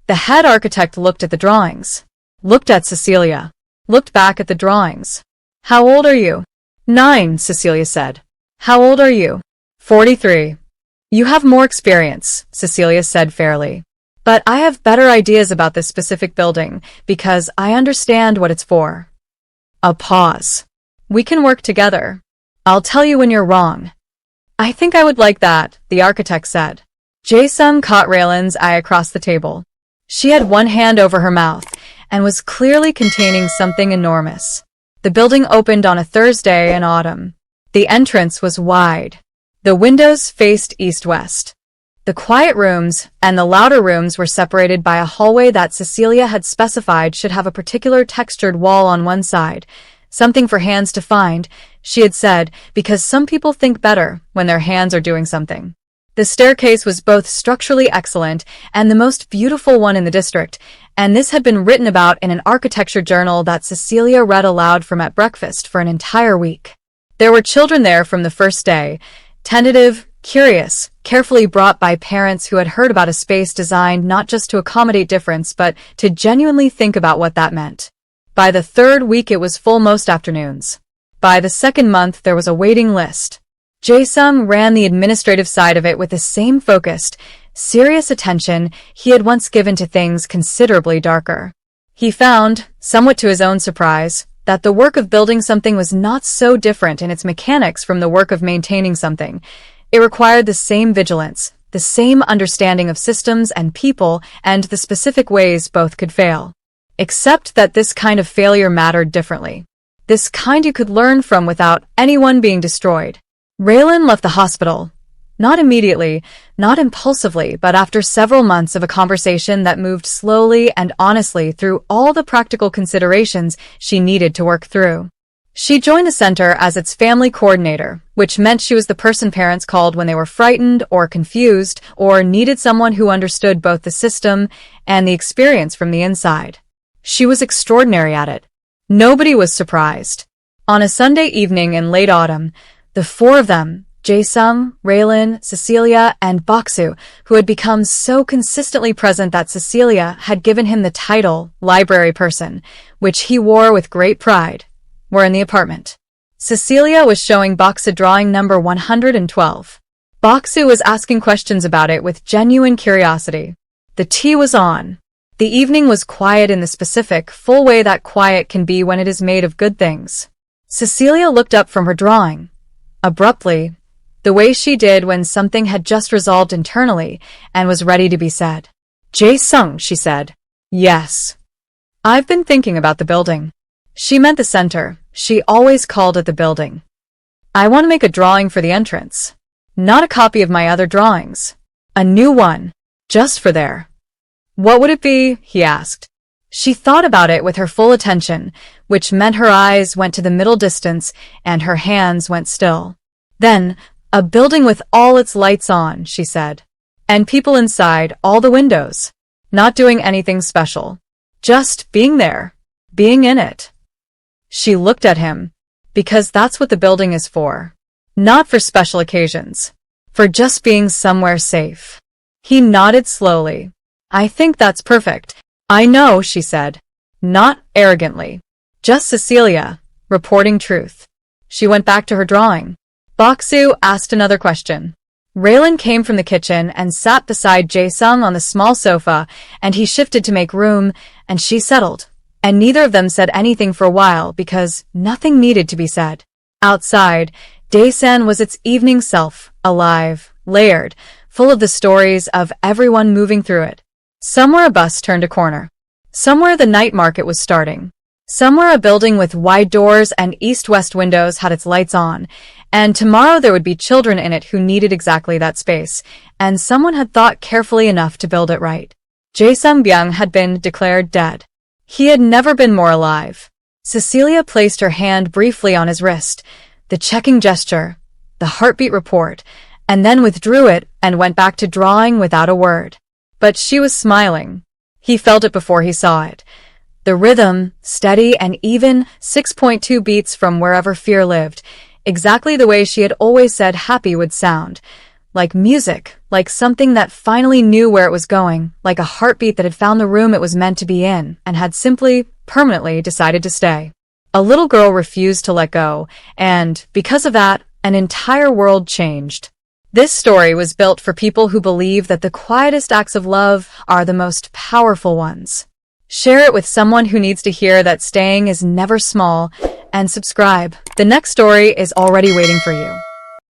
The head architect looked at the drawings, looked at Cecilia, looked back at the drawings. How old are you? 9, Cecilia said. How old are you? 43. You have more experience, Cecilia said fairly. But I have better ideas about this specific building because I understand what it's for. A pause. We can work together. I'll tell you when you're wrong. I think I would like that, the architect said. Jae-sung caught Raylan's eye across the table. She had one hand over her mouth and was clearly containing something enormous. The building opened on a Thursday in autumn. The entrance was wide. The windows faced east-west. The quiet rooms and the louder rooms were separated by a hallway that Cecilia had specified should have a particular textured wall on one side. Something for hands to find, she had said, because some people think better when their hands are doing something. The staircase was both structurally excellent and the most beautiful one in the district, and this had been written about in an architecture journal that Cecilia read aloud from at breakfast for an entire week. There were children there from the first day, tentative, curious, carefully brought by parents who had heard about a space designed not just to accommodate difference but to genuinely think about what that meant. By the 3rd week it was full most afternoons. By the 2nd month there was a waiting list. Jae-sung ran the administrative side of it with the same focused, serious attention he had once given to things considerably darker. He found, somewhat to his own surprise, that the work of building something was not so different in its mechanics from the work of maintaining something. It required the same vigilance, the same understanding of systems and people, and the specific ways both could fail. Except that this kind of failure mattered differently. This kind you could learn from without anyone being destroyed. Raylan left the hospital. Not immediately, not impulsively, but after several months of a conversation that moved slowly and honestly through all the practical considerations she needed to work through. She joined the center as its family coordinator, which meant she was the person parents called when they were frightened or confused or needed someone who understood both the system and the experience from the inside. She was extraordinary at it. Nobody was surprised. On a Sunday evening in late autumn, the 4 of them, Jae-sung, Raylan, Cecilia, and Boksu, who had become so consistently present that Cecilia had given him the title library person, which he wore with great pride, were in the apartment. Cecilia was showing Boksu drawing number 112. Baksu was asking questions about it with genuine curiosity. The tea was on. The evening was quiet in the specific, full way that quiet can be when it is made of good things. Cecilia looked up from her drawing. Abruptly, the way she did when something had just resolved internally and was ready to be said. Jae-sung, she said. Yes. I've been thinking about the building. She meant the center. She always called it the building. I want to make a drawing for the entrance. Not a copy of my other drawings. A new one. Just for there. What would it be? He asked. She thought about it with her full attention, which meant her eyes went to the middle distance and her hands went still. Then, a building with all its lights on, she said. And people inside, all the windows. Not doing anything special. Just being there. Being in it. She looked at him. Because that's what the building is for. Not for special occasions. For just being somewhere safe. He nodded slowly. I think that's perfect. I know, she said. Not arrogantly. Just Cecilia, reporting truth. She went back to her drawing. Baksu asked another question. Raylan came from the kitchen and sat beside Jae-sung on the small sofa, and he shifted to make room, and she settled. And neither of them said anything for a while because nothing needed to be said. Outside, Daesan was its evening self, alive, layered, full of the stories of everyone moving through it. Somewhere a bus turned a corner. Somewhere the night market was starting. Somewhere a building with wide doors and east-west windows had its lights on, and tomorrow there would be children in it who needed exactly that space, and someone had thought carefully enough to build it right. Jae Sung-byung had been declared dead. He had never been more alive. Cecilia placed her hand briefly on his wrist, the checking gesture, the heartbeat report, and then withdrew it and went back to drawing without a word. But she was smiling. He felt it before he saw it. The rhythm, steady and even, 6.2 beats from wherever fear lived, exactly the way she had always said happy would sound. Like music, like something that finally knew where it was going, like a heartbeat that had found the room it was meant to be in and had simply, permanently decided to stay. A little girl refused to let go, and, because of that, an entire world changed. This story was built for people who believe that the quietest acts of love are the most powerful ones. Share it with someone who needs to hear that staying is never small, and subscribe. The next story is already waiting for you.